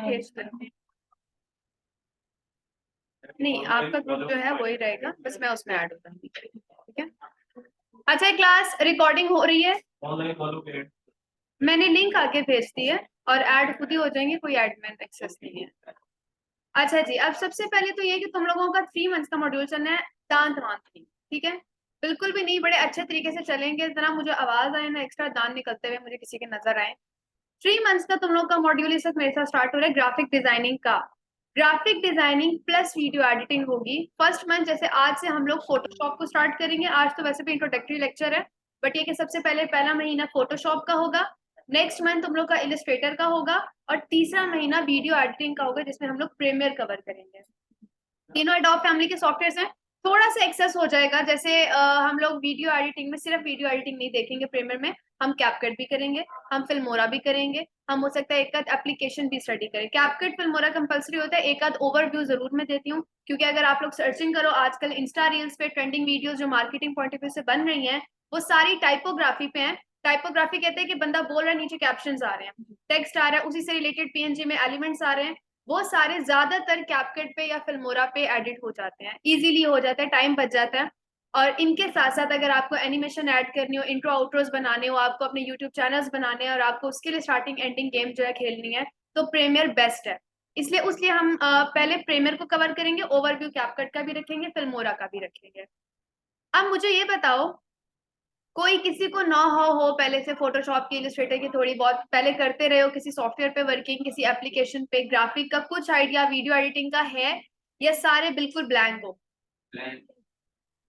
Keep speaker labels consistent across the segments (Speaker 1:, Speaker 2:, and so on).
Speaker 1: भेज देती हूँ। नहीं, आपका ग्रुप जो है वही रहेगा, बस मैं उसमें ऐड हो जाऊंगी, ठीक है। अच्छा, क्लास रिकॉर्डिंग हो रही है, मैंने लिंक आके भेज दी है और ऐड खुद ही हो जाएंगे, कोई एडमिन एक्सेस नहीं है। अच्छा जी, अब सबसे पहले तो ये कि तुम लोगों का 3 मंथ्स का मॉड्यूल चलना है दांत मांगनी, ठीक है। बिल्कुल भी नहीं, बड़े अच्छे तरीके से चलेंगे, इतना मुझे आवाज आए ना एक्स्ट्रा दांत निकलते हुए मुझे किसी के नजर आए। 3 मंथ्स का तुम लोग का मॉड्यूल इस वक्त मेरे साथ स्टार्ट हो रहा है ग्राफिक डिजाइनिंग का। Graphic designing plus video editing होगी। फर्स्ट मंथ जैसे आज से हम लोग फोटोशॉप को स्टार्ट करेंगे, आज तो वैसे भी इंट्रोडक्टरी लेक्चर है, बट ये कि सबसे पहले पहला महीना फोटोशॉप का होगा, नेक्स्ट मंथ तुम लोग का इलिस्ट्रेटर का होगा, और तीसरा महीना वीडियो एडिटिंग का होगा जिसमें हम लोग प्रीमियर कवर करेंगे। तीनों एडोब फैमिली के सॉफ्टवेयर हैं। थोड़ा सा एक्सेस हो जाएगा, जैसे हम लोग वीडियो एडिटिंग में सिर्फ वीडियो एडिटिंग नहीं देखेंगे प्रीमियर में, हम कैपकट भी करेंगे, हम फिल्मोरा भी करेंगे, हम हो सकता है एक आध एप्लीकेशन भी स्टडी करें। कैपकट फिल्मोरा कंपलसरी होता है, एक आध ओवरव्यू जरूर मैं देती हूँ, क्योंकि अगर आप लोग सर्चिंग करो आजकल इंस्टा रील्स पे ट्रेंडिंग वीडियोस जो मार्केटिंग पॉइंट ऑफ व्यू से बन रही हैं, वो सारी टाइपोग्राफी पे है। टाइपोग्राफी कहते हैं कि बंदा बोल रहा है, नीचे कैप्शंस आ रहे हैं, टेक्स्ट आ रहा है, उसी से रिलेटेड पीएनजी में एलिमेंट्स आ रहे हैं, वो सारे ज्यादातर कैपकट पे या फिल्मोरा पे एडिट हो जाते हैं, इजीली हो जाता है, टाइम बच जाता है। और इनके साथ साथ अगर आपको एनिमेशन ऐड करनी हो, इंट्रो आउट्रोज बनाने हो, आपको अपने यूट्यूब चैनल्स बनाने हैं और आपको उसके लिए स्टार्टिंग एंडिंग गेम जो है खेलनी है, तो प्रीमियर बेस्ट है। इसलिए हम पहले प्रीमियर को कवर करेंगे, ओवरव्यू कैपकट का भी रखेंगे, फिल्मोरा का भी रखेंगे। अब मुझे ये बताओ, कोई किसी को ना हो पहले से फोटोशॉप की, इलस्ट्रेटर की थोड़ी बहुत पहले करते रहे हो, किसी सॉफ्टवेयर पे वर्किंग, किसी एप्लीकेशन पे ग्राफिक का कुछ आइडिया वीडियो एडिटिंग का है, या सारे बिल्कुल ब्लैंक हो?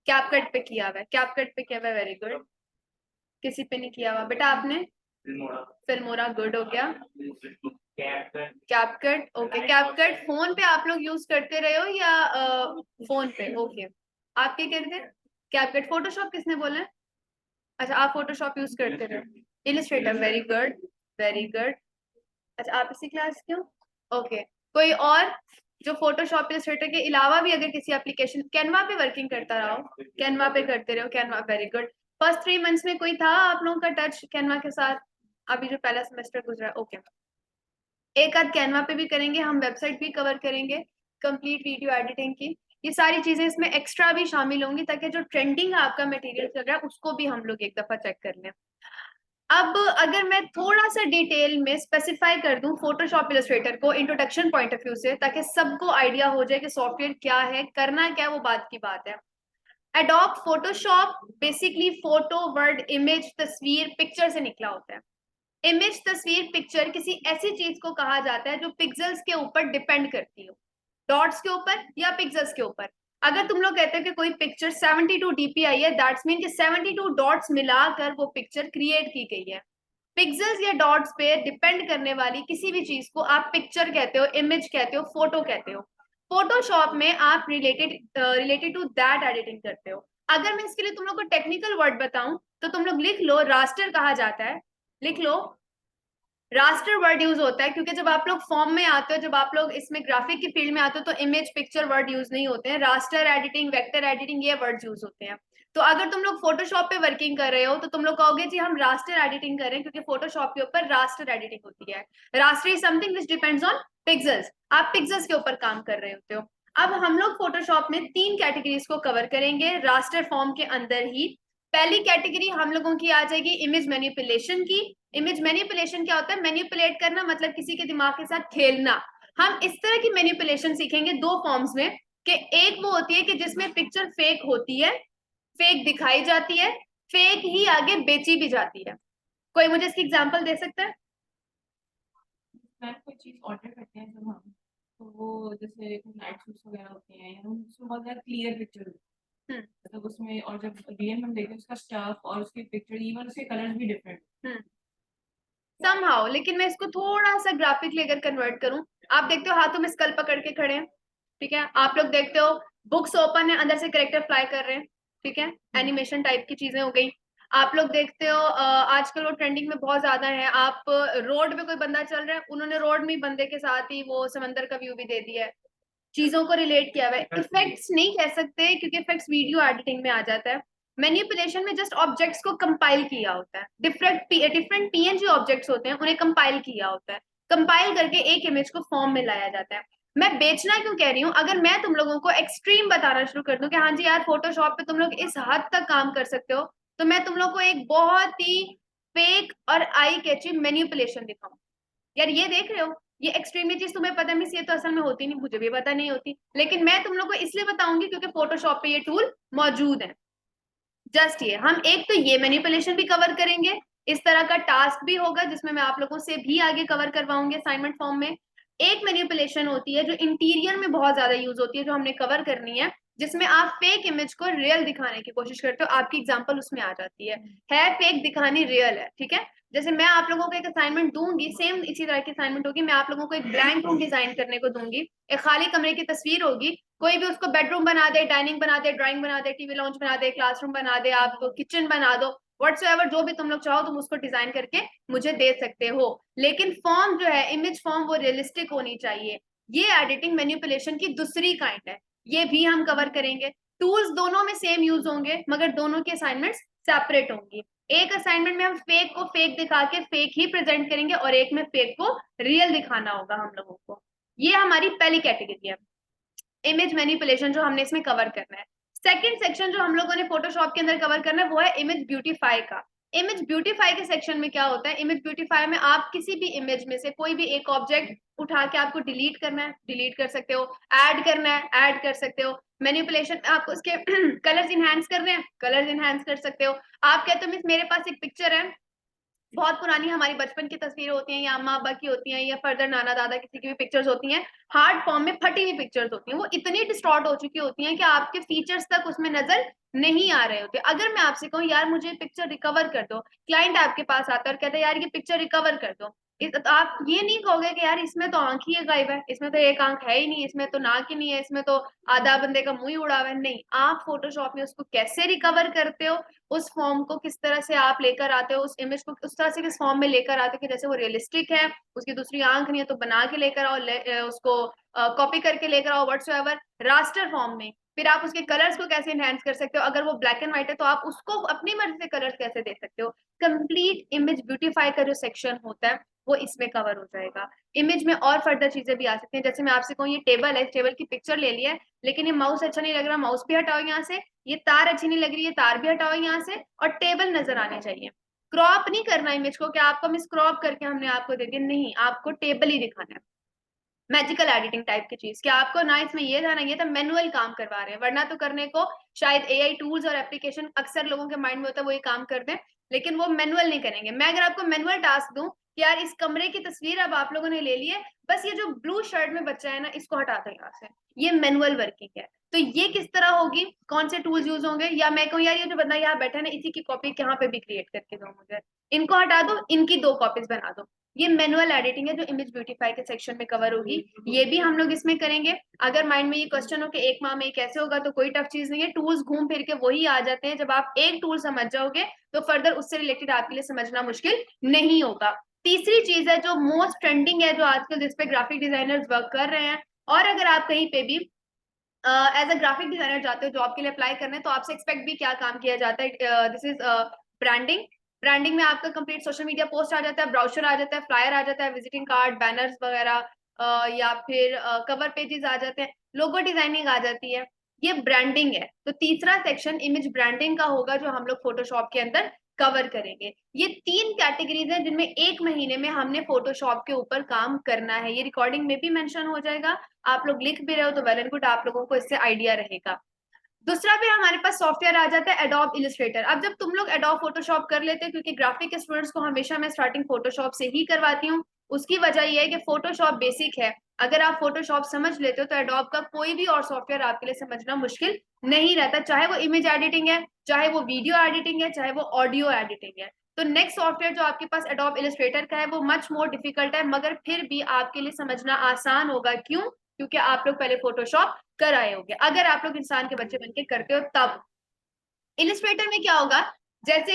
Speaker 1: कैपकट पे किया हुआ है, कैपकट पे किया हुआ है, वेरी गुड। किसी पे नहीं किया हुआ बेटा आपने? फिल्मोरा, गुड हो गया। CapCut, okay. कैपकट फोन पे आप लोग यूज करते रहे हो या फोन पे? ओके, आपके कहते हैं कैपकट। फोटोशॉप किसने बोला है? अच्छा, आप फोटोशॉप यूज करते रहे। Illustrator, very good, very good. अच्छा, आप इसी क्लास के हो, ओके। कोई और जो फोटोशॉप इलिस्ट्रेटर के अलावा भी अगर किसी एप्लीकेशन, कैनवा पे वर्किंग करता रहा हो, कैनवा पे करते रहो, Canva, very good. First 3 months में कोई था आप लोगों का टच कैनवा के साथ, अभी जो पहला सेमेस्टर गुजरा? ओके, एक आध कैनवा पे भी करेंगे हम, वेबसाइट भी कवर करेंगे, कंप्लीट वीडियो एडिटिंग की, ये सारी चीजें इसमें एक्स्ट्रा भी शामिल होंगी, ताकि जो ट्रेंडिंग आपका मटेरियल चल रहा है उसको भी हम लोग एक दफा चेक कर लें। अब अगर मैं थोड़ा सा डिटेल में स्पेसिफाई कर दूं फोटोशॉप इलस्ट्रेटर को इंट्रोडक्शन पॉइंट ऑफ व्यू से, ताकि सबको आइडिया हो जाए कि सॉफ्टवेयर क्या है, करना क्या है, वो बात की बात है। Adobe Photoshop basically photo, word, image, तस्वीर, पिक्चर से निकला होता है। इमेज, तस्वीर, पिक्चर किसी ऐसी चीज को कहा जाता है जो पिक्सल्स के ऊपर डिपेंड करती हो, डॉट्स के ऊपर या पिक्सल्स के ऊपर। अगर तुम लोग कहते हो कि कोई पिक्चर 72 डीपीआई है, दैट्स मीन कि 72 डॉट्स मिलाकर वो पिक्चर क्रिएट की गई है। पिक्सल्स या डॉट्स पे डिपेंड करने वाली किसी भी चीज को आप पिक्चर कहते हो, इमेज कहते हो, फोटो कहते हो। फोटोशॉप में आप रिलेटेड टू दैट एडिटिंग करते हो। अगर मैं इसके लिए तुम लोग को टेक्निकल वर्ड बताऊं तो तुम लोग लिख लो, रास्टर कहा जाता है, लिख लो। रास्टर वर्ड यूज होता है क्योंकि जब आप लोग फॉर्म में आते हो, जब आप लोग इसमें ग्राफिक की फील्ड में आते हो, तो इमेज, पिक्चर वर्ड यूज नहीं होते हैं, रास्टर एडिटिंग, वेक्टर एडिटिंग, ये वर्ड यूज होते हैं। तो अगर तुम लोग फोटोशॉप पे वर्किंग कर रहे हो तो तुम लोग कहोगे जी हम रास्टर एडिटिंग कर रहे हैं, क्योंकि फोटोशॉप के ऊपर रास्टर एडिटिंग होती है। Raster is something which depends on pixels, आप पिक्सल्स के ऊपर काम कर रहे होते हो। अब हम लोग फोटोशॉप में 3 कैटेगरीज को कवर करेंगे रास्टर फॉर्म के अंदर ही। पहली कैटेगरी हम लोगों की आ जाएगी इमेज मैनिपुलेशन की। इमेज मैनिपुलेशन क्या होता है? मैनिपुलेट करना मतलब किसी के दिमाग के साथ खेलना। हम इस तरह की मैनिपुलेशन सीखेंगे 2 फॉर्म्स में, कि एक वो होती है कि जिसमें पिक्चर फेक होती है, फेक दिखाई जाती है, फेक ही आगे बेची भी जाती है। कोई मुझे इसकी एग्जांपल दे सकता है?
Speaker 2: कोई चीज ऑर्डर करते हैं जब हम, तो वो जैसे नाइट सूट्स वगैरह होते हैं, या उसमें बहुत ज्यादा क्लियर पिक्चर होती है, मतलब उसमें, और जब रियल में देखते हैं उसका स्टफ और उसके पिक्चर, इवन उसके कलर्स भी डिफरेंट
Speaker 1: समहाउ। लेकिन मैं इसको थोड़ा सा ग्राफिकली अगर कन्वर्ट करूं, आप देखते हो हाथों में स्कल पकड़ के खड़े हैं, ठीक है। आप लोग देखते हो बुक्स ओपन है, अंदर से कैरेक्टर फ्लाई कर रहे हैं, ठीक है, एनिमेशन टाइप की चीजें हो गई। आप लोग देखते हो आजकल वो ट्रेंडिंग में बहुत ज्यादा है, आप रोड पे कोई बंदा चल रहा है, उन्होंने रोड में बंदे के साथ ही वो समंदर का व्यू भी दे दिया है, चीजों को रिलेट किया हुआ है। इफेक्ट्स नहीं कह सकते क्योंकि इफेक्ट्स वीडियो एडिटिंग में आ जाता है। मैनिपुलेशन में जस्ट ऑब्जेक्ट्स को कंपाइल किया होता है, डिफरेंट पीएनजी ऑब्जेक्ट्स होते हैं, उन्हें कंपाइल किया होता है। कंपाइल करके एक इमेज को फॉर्म में लाया जाता है। मैं बेचना क्यों कह रही हूँ, अगर मैं तुम लोगों को एक्सट्रीम बताना शुरू कर दूं कि हाँ जी यार फोटोशॉप पे तुम लोग इस हद तक काम कर सकते हो, तो मैं तुम लोग को एक बहुत ही फेक और आई कैचिंग मैनिपुलेशन दिखाऊं। यार ये देख रहे हो, ये एक्सट्रीमली चीज तुम्हें पता, मिस ये तो असल में होती नहीं, मुझे भी पता नहीं होती, लेकिन मैं तुम लोग को इसलिए बताऊंगी क्योंकि फोटोशॉप पे ये टूल मौजूद है। जस्ट ये हम एक तो ये मैनिपुलेशन भी कवर करेंगे, इस तरह का टास्क भी होगा जिसमें मैं आप लोगों से भी आगे कवर करवाऊंगी असाइनमेंट फॉर्म में। एक मैनिपुलेशन होती है जो इंटीरियर में बहुत ज्यादा यूज होती है, जो हमने कवर करनी है, जिसमें आप फेक इमेज को रियल दिखाने की कोशिश करते हो, आपकी एग्जांपल उसमें आ जाती है फेक दिखानी रियल है, ठीक है। जैसे मैं आप लोगों को एक असाइनमेंट दूंगी, सेम इसी तरह की असाइनमेंट होगी, मैं आप लोगों को एक ब्लैंक रूम डिजाइन करने को दूंगी, एक खाली कमरे की तस्वीर होगी, कोई भी उसको बेडरूम बना दे, डाइनिंग बना दे, ड्राइंग बना दे, टीवी लॉन्च बना दे, क्लासरूम बना दे, आप किचन बना दो, व्हाट्सएवर जो भी तुम लोग चाहो तुम उसको डिजाइन करके मुझे दे सकते हो, लेकिन फॉर्म जो है इमेज फॉर्म वो रियलिस्टिक होनी चाहिए। ये एडिटिंग मैनिपुलेशन की दूसरी काइंड है, ये भी हम कवर करेंगे। टूल्स दोनों में सेम यूज होंगे मगर दोनों की असाइनमेंट्स सेपरेट होंगी। एक असाइनमेंट में हम फेक को फेक दिखा के फेक ही प्रेजेंट करेंगे और एक में फेक को रियल दिखाना होगा हम लोगों को। ये हमारी पहली कैटेगरी है, इमेज मैनिपुलेशन जो हमने इसमें कवर करना है। सेकंड सेक्शन जो हम लोगों ने फोटोशॉप के अंदर कवर करना है वो है इमेज ब्यूटीफाई का। इमेज ब्यूटीफाई के सेक्शन में क्या होता है, इमेज ब्यूटीफाई में आप किसी भी इमेज में से कोई भी एक ऑब्जेक्ट उठा के आपको डिलीट करना है, डिलीट कर सकते हो, ऐड करना है, ऐड कर सकते हो, मैनिपुलेशन में आपको उसके कलर्स इनहैंस करने हैं, कलर्स इनहैंस कर सकते हो। आप कहते हो मिस मेरे पास एक पिक्चर है, बहुत पुरानी हमारी बचपन की तस्वीरें होती हैं या अम्मा अब्बा की होती हैं या फर्दर नाना दादा किसी की भी पिक्चर्स होती हैं, हार्ड फॉर्म में फटी हुई पिक्चर्स होती हैं, वो इतनी डिस्टॉर्ट हो चुकी होती हैं कि आपके फीचर्स तक उसमें नजर नहीं आ रहे होते। अगर मैं आपसे कहूँ यार मुझे पिक्चर रिकवर कर दो, क्लाइंट आपके पास आता है और कहता है यार ये पिक्चर रिकवर कर दो, तो आप ये नहीं कहोगे कि यार इसमें तो आंख ही गायब है, इसमें तो एक आंख है ही नहीं, इसमें तो नाक ही नहीं है, इसमें तो आधा बंदे का मुंह ही उड़ा हुआ है। नहीं, आप फोटोशॉप में उसको कैसे रिकवर करते हो, उस फॉर्म को किस तरह से आप लेकर आते हो, उस इमेज को उस तरह से किस फॉर्म में लेकर आते हो कि जैसे वो रियलिस्टिक है, उसकी दूसरी आंख नहीं है तो बना के लेकर आओ, उसको कॉपी करके लेकर आओ व्हाट्सएवर रास्टर फॉर्म में। फिर आप उसके कलर्स को कैसे एनहेंस कर सकते हो, अगर वो ब्लैक एंड व्हाइट है तो आप उसको अपनी मर्जी से कलर्स कैसे दे सकते हो। कंप्लीट इमेज ब्यूटीफाई का जो सेक्शन होता है वो इसमें कवर हो जाएगा। इमेज में और फर्दर चीजें भी आ सकती हैं, जैसे मैं आपसे कहूँ ये टेबल है, टेबल की पिक्चर ले लिया है लेकिन ये माउस अच्छा नहीं लग रहा, माउस भी हटाओ यहाँ से, ये तार अच्छी नहीं लग रही है, तार भी हटाओ यहाँ से, और टेबल नजर आने चाहिए। क्रॉप नहीं करना इमेज को कि आपको मिस क्रॉप करके हमने आपको दे दिया, नहीं, आपको टेबल ही दिखाना है। मैजिकल एडिटिंग टाइप की चीज कि आपको ना इसमें ये था ना ये था, मैनुअल काम करवा रहे हैं, वरना तो करने को शायद एआई टूल्स और एप्लीकेशन अक्सर लोगों के माइंड में होता है वो ये काम कर दें, लेकिन वो मैनुअल नहीं करेंगे। मैं अगर आपको मैनुअल टास्क दूं कि यार इस कमरे की तस्वीर अब आप लोगों ने ले ली है, बस ये जो ब्लू शर्ट में बच्चा है ना इसको हटा दो यहाँ से, ये मैनुअल वर्किंग है। तो ये किस तरह होगी, कौन से टूल्स यूज होंगे, या मैं कहूँ यार ये जो बंदा यहाँ बैठा है ना इसी की कॉपी यहाँ पे भी क्रिएट करके दो मुझे, इनको हटा दो, इनकी 2 कॉपीज बना दो। ये मैनुअल एडिटिंग है जो इमेज ब्यूटीफाई के सेक्शन में कवर होगी, ये भी हम लोग इसमें करेंगे। अगर माइंड में ये क्वेश्चन हो कि एक माह में कैसे होगा, तो कोई टफ चीज नहीं है, टूल्स घूम फिर के वही आ जाते हैं, जब आप एक टूल समझ जाओगे तो फर्दर उससे रिलेटेड आपके लिए समझना मुश्किल नहीं होगा। तीसरी चीज है जो मोस्ट ट्रेंडिंग है, जो आजकल जिसपे ग्राफिक डिजाइनर्स वर्क कर रहे हैं, और अगर आप कहीं पे भी एज अ ग्राफिक डिजाइनर जाते हो जॉब के लिए अप्लाई करने, तो आपसे एक्सपेक्ट भी क्या काम किया जाता है, दिस इज ब्रांडिंग। ब्रांडिंग में आपका कंप्लीट सोशल मीडिया पोस्ट आ जाता है, ब्राउचर आ जाता है, फ्लायर आ जाता है, विजिटिंग कार्ड, बैनर्स वगैरह, या फिर कवर पेजेस आ जाते हैं, लोगो डिजाइनिंग आ जाती है, ये ब्रांडिंग है। तो तीसरा सेक्शन इमेज ब्रांडिंग का होगा जो हम लोग फोटोशॉप के अंदर कवर करेंगे। ये 3 कैटेगरीज हैं जिनमें 1 महीने में हमने फोटोशॉप के ऊपर काम करना है, ये रिकॉर्डिंग में भी मेंशन हो जाएगा, आप लोग लिख भी रहे हो तो वेल एंड गुड, आप लोगों को इससे आइडिया रहेगा। दूसरा भी हमारे पास सॉफ्टवेयर आ जाता है एडोब इलस्ट्रेटर। अब जब तुम लोग एडोब फोटोशॉप कर लेते हो, क्योंकि ग्राफिक के स्टूडेंट्स को हमेशा मैं स्टार्टिंग फोटोशॉप से ही करवाती हूँ, उसकी वजह यह है कि फोटोशॉप बेसिक है, अगर आप फोटोशॉप समझ लेते हो तो एडोब का कोई भी और सॉफ्टवेयर आपके लिए समझना मुश्किल नहीं रहता, चाहे वो इमेज एडिटिंग है, चाहे वो वीडियो एडिटिंग है, चाहे वो ऑडियो एडिटिंग है। तो नेक्स्ट सॉफ्टवेयर जो आपके पास एडोब इलस्ट्रेटर का है वो मच मोर डिफिकल्ट है, मगर फिर भी आपके लिए समझना आसान होगा। क्यों? क्योंकि आप लोग पहले फोटोशॉप कर आए होंगे, अगर आप लोग इंसान के बच्चे बनके करते हो तब। इलिस्ट्रेटर में क्या होगा, जैसे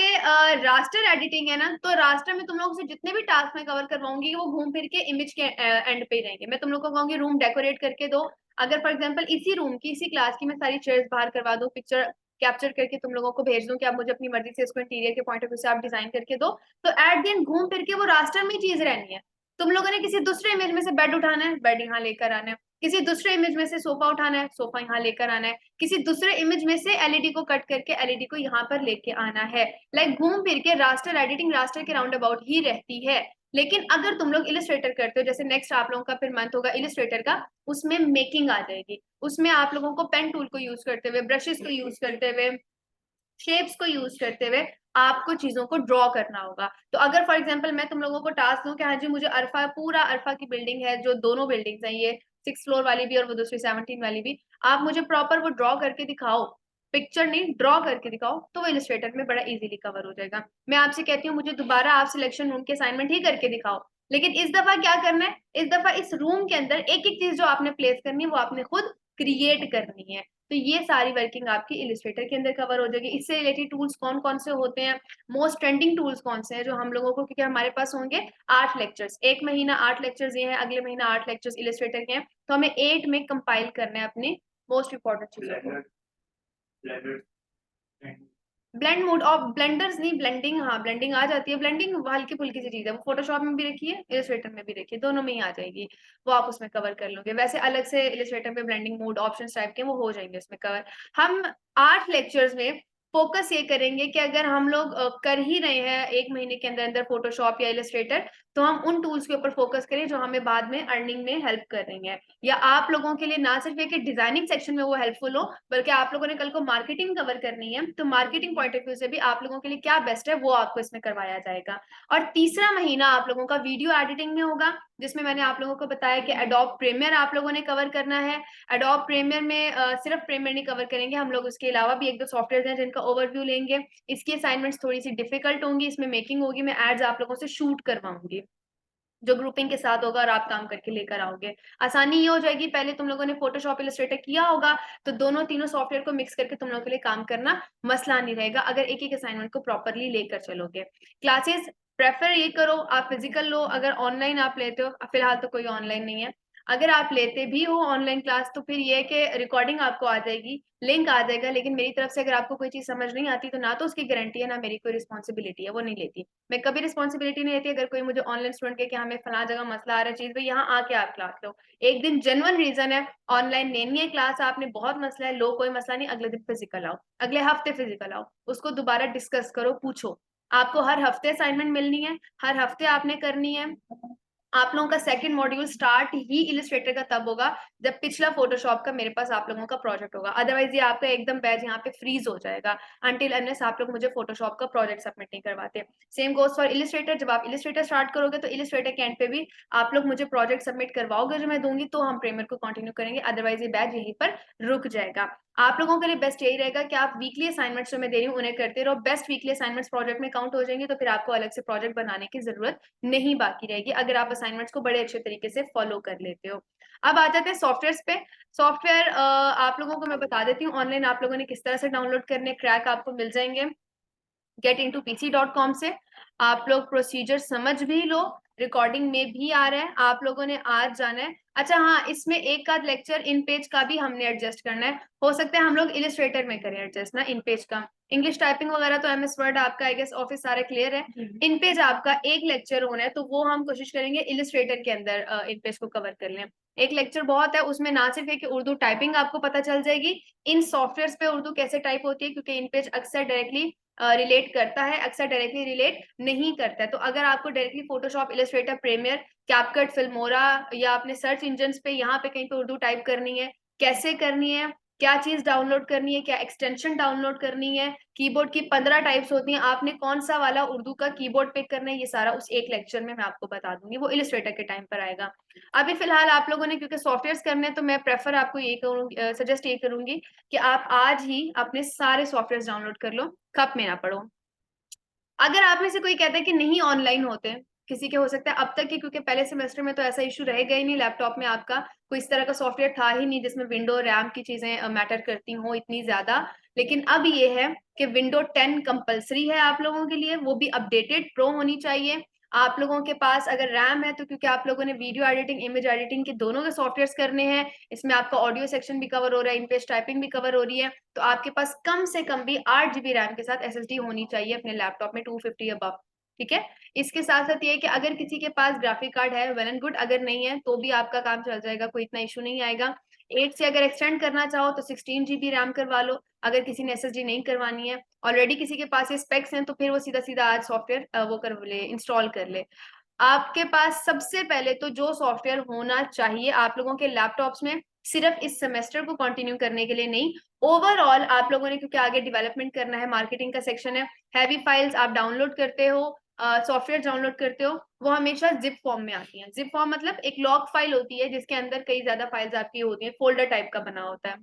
Speaker 1: रास्टर एडिटिंग है ना, तो रास्टर में तुम लोगों से जितने भी टास्क मैं कवर करवाऊंगी वो घूम फिर के इमेज के एंड पे ही रहेंगे। मैं तुम लोग को कहूंगी रूम डेकोरेट करके दो, अगर फॉर एग्जांपल इसी रूम की इसी क्लास की मैं सारी चेयर्स बाहर करवा दूं, पिक्चर कैप्चर करके तुम लोगों को भेज दूं कि आप मुझे अपनी मर्जी से इसको इंटीरियर के पॉइंट ऑफ व्यू से आप डिजाइन करके दो, तो एट द एंड घूम फिर के वो रास्टर में ही चीज रहनी है। तुम लोगों ने किसी दूसरे इमेज में से बेड उठाना है, बेड यहाँ लेकर आना है, किसी दूसरे इमेज में से सोफा उठाना है, सोफा यहाँ लेकर आना है, किसी दूसरे इमेज में से एलईडी को कट करके एलईडी को यहाँ पर लेके आना है। लाइक घूम फिर के रास्टर एडिटिंग रास्टर के राउंड अबाउट ही रहती है। लेकिन अगर तुम लोग इलिस्ट्रेटर करते हो, जैसे नेक्स्ट आप लोगों का फिर मंथ होगा इलिस्ट्रेटर का, उसमें मेकिंग आ जाएगी, उसमें आप लोगों को पेन टूल को यूज करते हुए, ब्रशेस को यूज करते हुए, शेप्स को यूज करते हुए आपको चीजों को ड्रॉ करना होगा। तो अगर फॉर एग्जांपल मैं तुम लोगों को टास्क दूं कि हाँ जी मुझे अरफा, पूरा अरफा की बिल्डिंग है, जो दोनों बिल्डिंग्स हैं, ये 6 फ्लोर वाली भी और वो दूसरी 17 वाली भी, आप मुझे प्रॉपर वो ड्रॉ करके दिखाओ, पिक्चर नहीं ड्रॉ करके दिखाओ, तो वो इलिस्ट्रेटर में बड़ा इजीली कवर हो जाएगा। मैं आपसे कहती हूँ मुझे दोबारा आप सिलेक्शन रूम के असाइनमेंट ही करके दिखाओ, लेकिन इस दफा क्या करना है, इस दफा इस रूम के अंदर एक एक चीज जो आपने प्लेस करनी है वो आपने खुद क्रिएट करनी है। तो ये सारी वर्किंग आपकी इलिस्ट्रेटर के अंदर कवर हो जाएगी। इससे रिलेटेड टूल्स कौन कौन से होते हैं, मोस्ट ट्रेंडिंग टूल्स कौन से हैं जो हम लोगों को, क्योंकि हमारे पास होंगे 8 लेक्चर्स, एक महीना 8 लेक्चर्स ये हैं, अगले महीना 8 लेक्चर्स इलिस्ट्रेटर के हैं, तो हमें 8 में कंपाइल करने हैं अपने मोस्ट इंपॉर्टेंट चीजों को। ब्लेंड मोड और ब्लेंडर्स नहीं, ब्लेंडिंग, हाँ ब्लेंडिंग आ जाती है, ब्लेंडिंग हल्की फुल्की सी चीज है, वो फोटोशॉप में भी रखी है, इलिस्ट्रेटर में भी रखी है, दोनों में ही आ जाएगी, वो आप उसमें कवर कर लोगे। वैसे अलग से इलिस्ट्रेटर में ब्लेंडिंग मोड ऑप्शन टाइप के वो हो जाएंगे उसमें कवर। हम 8 लेक्चर्स में फोकस ये करेंगे कि अगर हम लोग कर ही रहे हैं एक महीने के अंदर अंदर फोटोशॉप या इलिस्ट्रेटर, तो हम उन टूल्स के ऊपर फोकस करें जो हमें बाद में अर्निंग में हेल्प कर रही हैं, या आप लोगों के लिए ना सिर्फ ये कि डिजाइनिंग सेक्शन में वो हेल्पफुल हो, बल्कि आप लोगों ने कल को मार्केटिंग कवर करनी है, तो मार्केटिंग पॉइंट ऑफ व्यू से भी आप लोगों के लिए क्या बेस्ट है वो आपको इसमें करवाया जाएगा। और तीसरा महीना आप लोगों का वीडियो एडिटिंग में होगा, जिसमें मैंने आप लोगों को बताया कि एडोब प्रीमियर आप लोगों ने कवर करना है। एडोब प्रीमियर में सिर्फ प्रीमियर नहीं कवर करेंगे हम लोग, उसके अलावा भी एक दो सॉफ्टवेयर हैं जिनका ओवरव्यू लेंगे। इसकी असाइनमेंट्स थोड़ी सी डिफिकल्ट होंगी, इसमें मेकिंग होगी, मैं एड्स आप लोगों से शूट करवाऊंगी जो ग्रुपिंग के साथ होगा और आप काम करके लेकर आओगे। आसानी ये हो जाएगी, पहले तुम लोगों ने फोटोशॉप इलस्ट्रेटर किया होगा, तो दोनों तीनों सॉफ्टवेयर को मिक्स करके तुम लोगों के लिए काम करना मसला नहीं रहेगा, अगर एक एक असाइनमेंट को प्रॉपरली लेकर चलोगे। क्लासेस प्रेफर ये करो आप फिजिकल लो, अगर ऑनलाइन आप लेते हो, फिलहाल तो कोई ऑनलाइन नहीं है, अगर आप लेते भी हो ऑनलाइन क्लास तो फिर ये है कि रिकॉर्डिंग आपको आ जाएगी, लिंक आ जाएगा, लेकिन मेरी तरफ से अगर आपको कोई चीज समझ नहीं आती तो ना तो उसकी गारंटी है ना मेरी कोई रिस्पॉन्सिबिलिटी है, वो नहीं लेती। मैं कभी रिस्पॉन्सिबिलिटी नहीं लेती अगर कोई मुझे ऑनलाइन स्टूडेंट के कि हमें फला जगह मसला आ रहा है चीज भाई यहाँ आके आप क्लास लो, एक दिन जेन्युइन रीजन है ऑनलाइन लेनी है क्लास आपने, बहुत मसला है, लो कोई मसला नहीं, अगले दिन फिजिकल आओ, अगले हफ्ते फिजिकल आओ, उसको दोबारा डिस्कस करो, पूछो। आपको हर हफ्ते असाइनमेंट मिलनी है, हर हफ्ते आपने करनी है। आप लोगों का सेकंड मॉड्यूल स्टार्ट ही इलिस्ट्रेटर का तब होगा जब पिछला फोटोशॉप का मेरे पास आप लोगों का प्रोजेक्ट होगा, अदरवाइज ये आपका एकदम बैच यहाँ पे फ्रीज हो जाएगा अंटिल अनलेस आप लोग मुझे फोटोशॉप का प्रोजेक्ट सबमिट नहीं करवाते। सेम गोज फॉर इलिस्ट्रेटर, जब आप इलिस्ट्रेटर स्टार्ट करोगे तो इलिस्ट्रेटर के एंड पे भी आप लोग मुझे प्रोजेक्ट सबमिट करवाओगे जो मैं दूंगी, तो हम प्रीमियर को कंटिन्यू करेंगे, अदरवाइज ये बैच यहीं पर रुक जाएगा। आप लोगों के लिए बेस्ट यही रहेगा कि आप वीकली असाइनमेंट्स जो मैं दे रही हूँ उन्हें करते रहो, बेस्ट वीकली असाइनमेंट्स प्रोजेक्ट में काउंट हो जाएंगे, तो फिर आपको अलग से प्रोजेक्ट बनाने की जरूरत नहीं बाकी रहेगी अगर आप असाइनमेंट्स को बड़े अच्छे तरीके से फॉलो कर लेते हो। अब आ जाते हैं सॉफ्टवेयर पे। सॉफ्टवेयर आप लोगों को मैं बता देती हूँ ऑनलाइन आप लोगों ने किस तरह से डाउनलोड करने, क्रैक आपको मिल जाएंगे getintopc.com से। आप लोग प्रोसीजर समझ भी लो, रिकॉर्डिंग में भी आ रहा है, आप लोगों ने आज जाना है। अच्छा हाँ, इसमें एक आध लेक्चर इन पेज का भी हमने एडजस्ट करना है, हो सकता है हम लोग इलिस्ट्रेटर में करें एडजस्ट ना, इन पेज का इंग्लिश टाइपिंग वगैरह तो एमएस वर्ड आपका आई गेस ऑफिस सारा क्लियर है, इन पेज आपका एक लेक्चर होना है, तो वो हम कोशिश करेंगे इलिस्ट्रेटर के अंदर इन पेज को कवर कर लें। एक लेक्चर बहुत है, उसमें ना सिर्फ है कि उर्दू टाइपिंग आपको पता चल जाएगी, इन सॉफ्टवेयर पे उर्दू कैसे टाइप होती है, क्योंकि इन पेज अक्सर डायरेक्टली रिलेट करता है, अक्सर डायरेक्टली रिलेट नहीं करता है, तो अगर आपको directly Photoshop, Illustrator, Premiere, CapCut, Filmora या अपने सर्च इंजन पे यहाँ पे कहीं पे उर्दू टाइप करनी है, कैसे करनी है, क्या चीज डाउनलोड करनी है, क्या एक्सटेंशन डाउनलोड करनी है, कीबोर्ड की 15 टाइप्स होती हैं, आपने कौन सा वाला उर्दू का कीबोर्ड पिक करना है, ये सारा उस एक लेक्चर में मैं आपको बता दूंगी, वो इलस्ट्रेटर के टाइम पर आएगा। अभी फिलहाल आप लोगों ने क्योंकि सॉफ्टवेयर करने हैं, तो मैं प्रेफर आपको ये करूंगी, सजेस्ट ये करूंगी कि आप आज ही अपने सारे सॉफ्टवेयर डाउनलोड कर लो, खप में ना पड़ो। अगर आप में से कोई कहता है कि नहीं ऑनलाइन होते, किसी के हो सकता है अब तक के, क्योंकि पहले सेमेस्टर में तो ऐसा इशू रहेगा ही नहीं, लैपटॉप में आपका कोई इस तरह का सॉफ्टवेयर था ही नहीं जिसमें विंडो रैम की चीजें मैटर करती हो इतनी ज्यादा, लेकिन अब ये है कि विंडो 10 कंपलसरी है आप लोगों के लिए, वो भी अपडेटेड प्रो होनी चाहिए। आप लोगों के पास अगर रैम है तो क्योंकि आप लोगों ने वीडियो एडिटिंग, इमेज एडिटिंग के दोनों के सॉफ्टवेयर करने हैं, इसमें आपका ऑडियो सेक्शन भी कवर हो रहा है, इन पेज टाइपिंग भी कवर हो रही है, तो आपके पास कम से कम भी 8 GB रैम के साथ SSD होनी चाहिए अपने लैपटॉप में, 250 अबव। ठीक है। इसके साथ साथ ये है कि अगर किसी के पास ग्राफिक कार्ड है वेल एंड गुड, अगर नहीं है तो भी आपका काम चल जाएगा, कोई इतना इशू नहीं आएगा। 8 से अगर एक्सटेंड करना चाहो तो 16 GB रैम करवा लो, अगर किसी ने SSD नहीं करवानी है। ऑलरेडी किसी के पास ये स्पेक्स हैं तो फिर वो सीधा सीधा आज सॉफ्टवेयर वो कर ले, इंस्टॉल कर ले। आपके पास सबसे पहले तो जो सॉफ्टवेयर होना चाहिए आप लोगों के लैपटॉप्स में, सिर्फ इस सेमेस्टर को कंटिन्यू करने के लिए नहीं, ओवरऑल आप लोगों ने, क्योंकि आगे डेवलपमेंट करना है, मार्केटिंग का सेक्शन है, हैवी फाइल्स आप डाउनलोड करते हो, सॉफ्टवेयर डाउनलोड करते हो, वो हमेशा जिप फॉर्म में आती है। जिप फॉर्म मतलब एक लॉग फाइल होती है जिसके अंदर कई ज्यादा फाइल्स आपकी होती है, फोल्डर टाइप का बना होता है।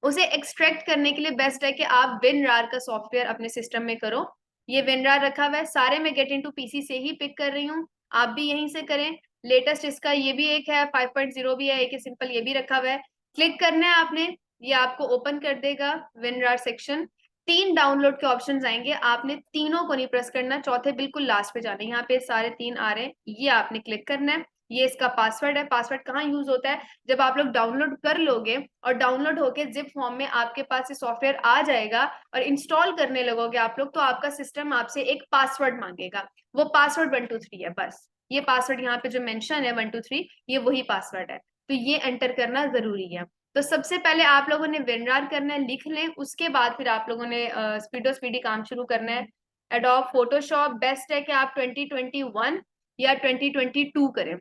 Speaker 1: उसे एक्सट्रैक्ट करने के लिए बेस्ट है कि आप WinRAR का सॉफ्टवेयर अपने सिस्टम में करो। ये WinRAR रखा हुआ है, सारे मैं गेट इनटू पीसी से ही पिक कर रही हूँ, आप भी यहीं से करें। लेटेस्ट इसका ये भी एक है, 5.0 भी है, एक सिंपल ये भी रखा हुआ है। क्लिक करना है आपने, ये आपको ओपन कर देगा WinRAR सेक्शन। 3 डाउनलोड के ऑप्शन आएंगे, आपने तीनों को नहीं प्रेस करना, चौथे बिल्कुल लास्ट पे जाना है, यहाँ पे सारे 3 आ रहे हैं, ये आपने क्लिक करना है। ये इसका पासवर्ड है। पासवर्ड कहाँ यूज होता है, जब आप लोग डाउनलोड कर लोगे और डाउनलोड होके जिप फॉर्म में आपके पास ये सॉफ्टवेयर आ जाएगा और इंस्टॉल करने लगोगे आप लोग, तो आपका सिस्टम आपसे एक पासवर्ड मांगेगा। वो पासवर्ड 123 है, बस ये पासवर्ड यहाँ पे जो मेंशन है 123, ये वही पासवर्ड है, तो ये एंटर करना जरूरी है। तो सबसे पहले आप लोगों ने WinRAR करना है, लिख लें, उसके बाद फिर आप लोगों ने स्पीडी काम शुरू करना है। एडोब फोटोशॉप बेस्ट है कि आप 2021 या 2022 करें।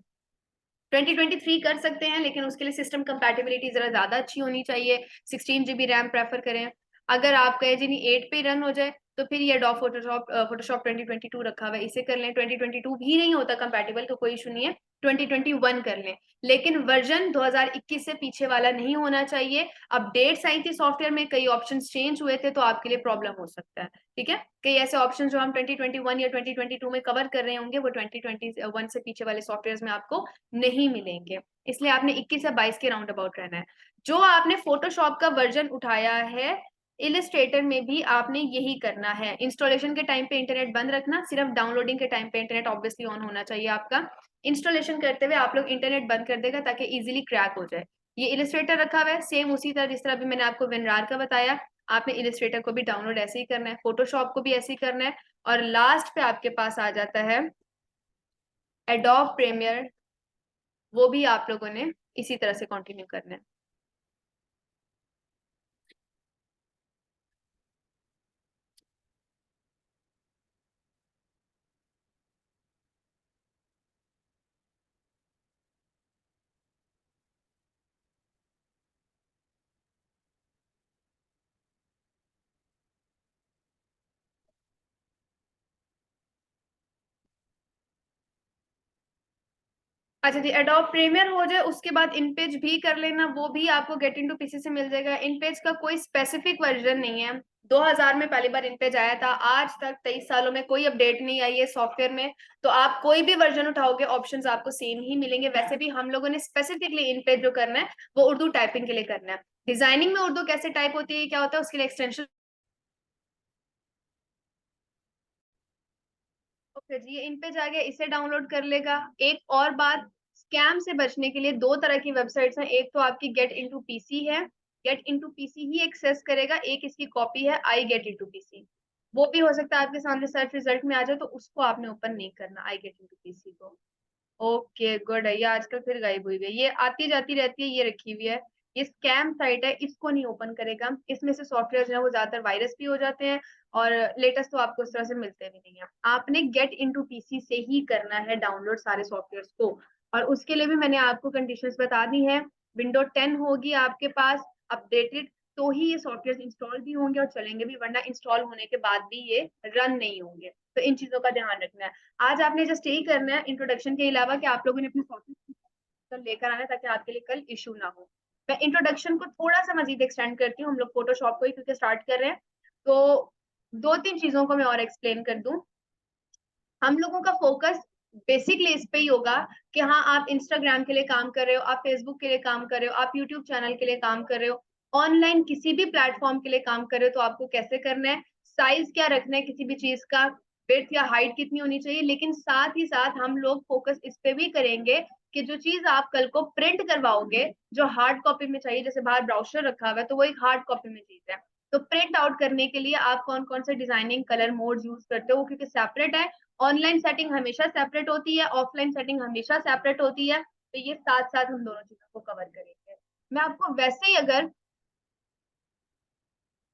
Speaker 1: 2023 कर सकते हैं, लेकिन उसके लिए सिस्टम कंपैटिबिलिटी जरा ज्यादा अच्छी होनी चाहिए, 16 GB रैम प्रेफर करें। अगर आप कहे जी नहीं 8 पे रन हो जाए तो फिर ये डॉ फोटोशॉप 2022 रखा हुआ है, इसे कर लें। 2022 भी नहीं होता कंपैटिबल तो कोई इशू नहीं है, 2021 कर लें, लेकिन वर्जन 2021 से पीछे वाला नहीं होना चाहिए। अपडेट्स आई थी सॉफ्टवेयर में, कई ऑप्शंस चेंज हुए थे, तो आपके लिए प्रॉब्लम हो सकता है। ठीक है, कई ऐसे ऑप्शन जो हम 2021 या 2022 में कवर कर रहे होंगे वो 2021 से पीछे वाले सॉफ्टवेयर में आपको नहीं मिलेंगे, इसलिए आपने 21 या 22 के राउंड अबाउट रहना है। जो आपने फोटोशॉप का वर्जन उठाया है, इलिस्ट्रेटर में भी आपने यही करना है। इंस्टॉलेशन के टाइम पे इंटरनेट बंद रखना, सिर्फ डाउनलोडिंग के टाइम पे इंटरनेट ऑब्वियसली ऑन होना चाहिए आपका। इंस्टॉलेशन करते हुए आप लोग इंटरनेट बंद कर देगा ताकि इजीली क्रैक हो जाए। ये इलिस्ट्रेटर रखा हुआ है सेम उसी तरह जिस तरह भी मैंने आपको WinRAR का बताया, आपने इलिस्ट्रेटर को भी डाउनलोड ऐसे ही करना है, फोटोशॉप को भी ऐसे ही करना है। और लास्ट पे आपके पास आ जाता है एडोब प्रीमियर, वो भी आप लोगों ने इसी तरह से कंटिन्यू करना है। अच्छा जी, एडोब प्रीमियर हो जाए उसके बाद इनपेज भी कर लेना, वो भी आपको गेट इनटू पीसी से मिल जाएगा। इनपेज का कोई स्पेसिफिक वर्जन नहीं है, 2000 में पहली बार इनपेज आया था, आज तक 23 सालों में कोई अपडेट नहीं आई है सॉफ्टवेयर में। तो आप कोई भी वर्जन उठाओगे ऑप्शंस आपको सेम ही मिलेंगे। वैसे भी हम लोगों ने स्पेसिफिकली इनपेज जो करना है वो उर्दू टाइपिंग के लिए करना है। डिजाइनिंग में उर्दू कैसे टाइप होती है क्या होता है उसके लिए एक्सटेंशन। ओके जी, ये इन पे जाके इसे डाउनलोड कर लेगा। एक और बात, स्कैम से बचने के लिए 2 तरह की वेबसाइट्स हैं, एक तो आपकी गेट इनटू पीसी है, गेट इनटू पीसी ही एक्सेस करेगा, एक इसकी कॉपी है आई गेट इनटू पीसी। वो भी हो सकता है आपके सामने सर्च रिजल्ट में आ जाए, तो उसको आपने ओपन नहीं करना, आई गेट इनटू पीसी को। ओके गुड है, ये आजकल फिर गायब हुई है, ये आती जाती रहती है, ये रखी हुई है। ये स्कैम साइट है, इसको नहीं ओपन करेगा, इसमें से सॉफ्टवेयर जो है वो ज्यादातर वायरस भी हो जाते हैं और लेटेस्ट तो आपको इस तरह से मिलते भी नहीं है। आपने गेट इनटू पीसी से ही करना है डाउनलोड सारे सॉफ्टवेयर को, और उसके लिए भी मैंने आपको कंडीशंस बता दी है। विंडो 10 होगी आपके पास अपडेटेड, तो ही ये सॉफ्टवेयर इंस्टॉल भी होंगे और चलेंगे भी, वरना इंस्टॉल होने के बाद भी ये रन नहीं होंगे। तो इन चीजों का ध्यान रखना है। आज आपने जस्ट यही करना है इंट्रोडक्शन के अलावा कि आप लोगों ने अपने सॉफ्टवेयर लेकर आना है ताकि आपके लिए कल इशू ना हो। मैं इंट्रोडक्शन को थोड़ा सा मजीद एक्सटेंड करती हूँ, हम लोग फोटोशॉप को ही क्योंकि स्टार्ट कर रहे हैं, तो 2-3 चीजों को मैं और एक्सप्लेन कर दूं। हम लोगों का फोकस बेसिकली इस पे ही होगा कि हाँ आप इंस्टाग्राम के लिए काम कर रहे हो, आप फेसबुक के लिए काम कर रहे हो, आप यूट्यूब चैनल के लिए काम कर रहे हो, ऑनलाइन किसी भी प्लेटफॉर्म के लिए काम कर रहे हो, तो आपको कैसे करना है, साइज क्या रखना है किसी भी चीज का, विड्थ या हाइट कितनी होनी चाहिए। लेकिन साथ ही साथ हम लोग फोकस इस पे भी करेंगे कि जो चीज आप कल को प्रिंट करवाओगे, जो हार्ड कॉपी में चाहिए, जैसे बाहर ब्राउजर रखा हुआ है तो वो एक हार्ड कॉपी में चीज है, तो प्रिंट आउट करने के लिए आप कौन कौन से डिजाइनिंग कलर मोड यूज करते हो, क्योंकि सेपरेट है, ऑनलाइन सेटिंग हमेशा सेपरेट होती है, ऑफलाइन सेटिंग हमेशा सेपरेट होती है, तो ये साथ साथ हम दोनों चीजों को कवर करेंगे। मैं आपको वैसे ही अगर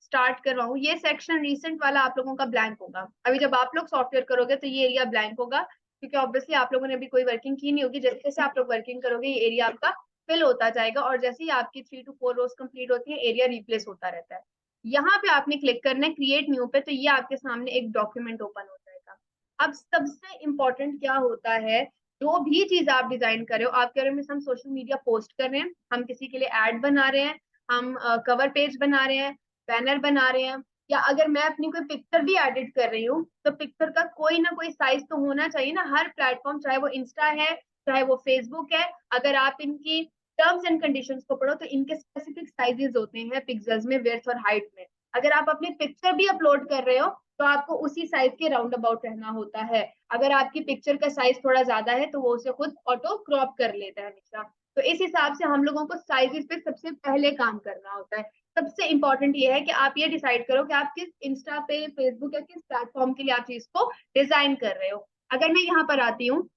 Speaker 1: स्टार्ट करवाऊँ, ये सेक्शन रिसेंट वाला आप लोगों का ब्लैंक होगा। अभी जब आप लोग सॉफ्टवेयर करोगे तो ये एरिया ब्लैंक होगा, क्योंकि ऑब्वियसली आप लोगों ने अभी कोई वर्किंग की नहीं होगी। जैसे जैसे आप लोग वर्किंग करोगे ये एरिया आपका फिल होता जाएगा, और जैसे ही आपकी 3 to 4 रोज कंप्लीट होती है एरिया रिप्लेस होता रहता है। यहाँ पे आपने क्लिक करना है क्रिएट न्यू पे, तो ये आपके सामने एक डॉक्यूमेंट ओपन हो जाएगा। अब सबसे इम्पोर्टेंट क्या होता है, जो भी चीज आप डिजाइन कर रहे हो, आप कह रहे हो मिस हम सोशल मीडिया पोस्ट कर रहे हैं, हम किसी के लिए एड बना रहे हैं, हम कवर पेज बना रहे हैं, बैनर बना रहे हैं, या अगर मैं अपनी कोई पिक्चर भी एडिट कर रही हूँ, तो पिक्चर का कोई ना कोई साइज तो होना चाहिए ना हर प्लेटफॉर्म, चाहे वो इंस्टा है चाहे वो फेसबुक है। अगर आप इनकी टर्म्स एंड कंडीशंस को पढ़ो तो इनके स्पेसिफिक साइजेस होते हैं पिक्सल्स में, विड्थ और हाइट में। अगर आप अपनी पिक्चर भी अपलोड कर रहे हो तो आपको उसी साइज के राउंड अबाउट रहना होता है। अगर आपकी पिक्चर का साइज थोड़ा ज्यादा है तो वो उसे खुद ऑटो क्रॉप कर लेता है हमेशा। तो इस हिसाब से हम लोगों को साइजेस पे सबसे पहले काम करना होता है। सबसे इंपॉर्टेंट ये है कि आप ये डिसाइड करो कि आप किस इंस्टा पे, फेसबुक या किस प्लेटफॉर्म के लिए आप चीज को डिजाइन कर रहे हो। अगर मैं यहाँ पर आती हूँ,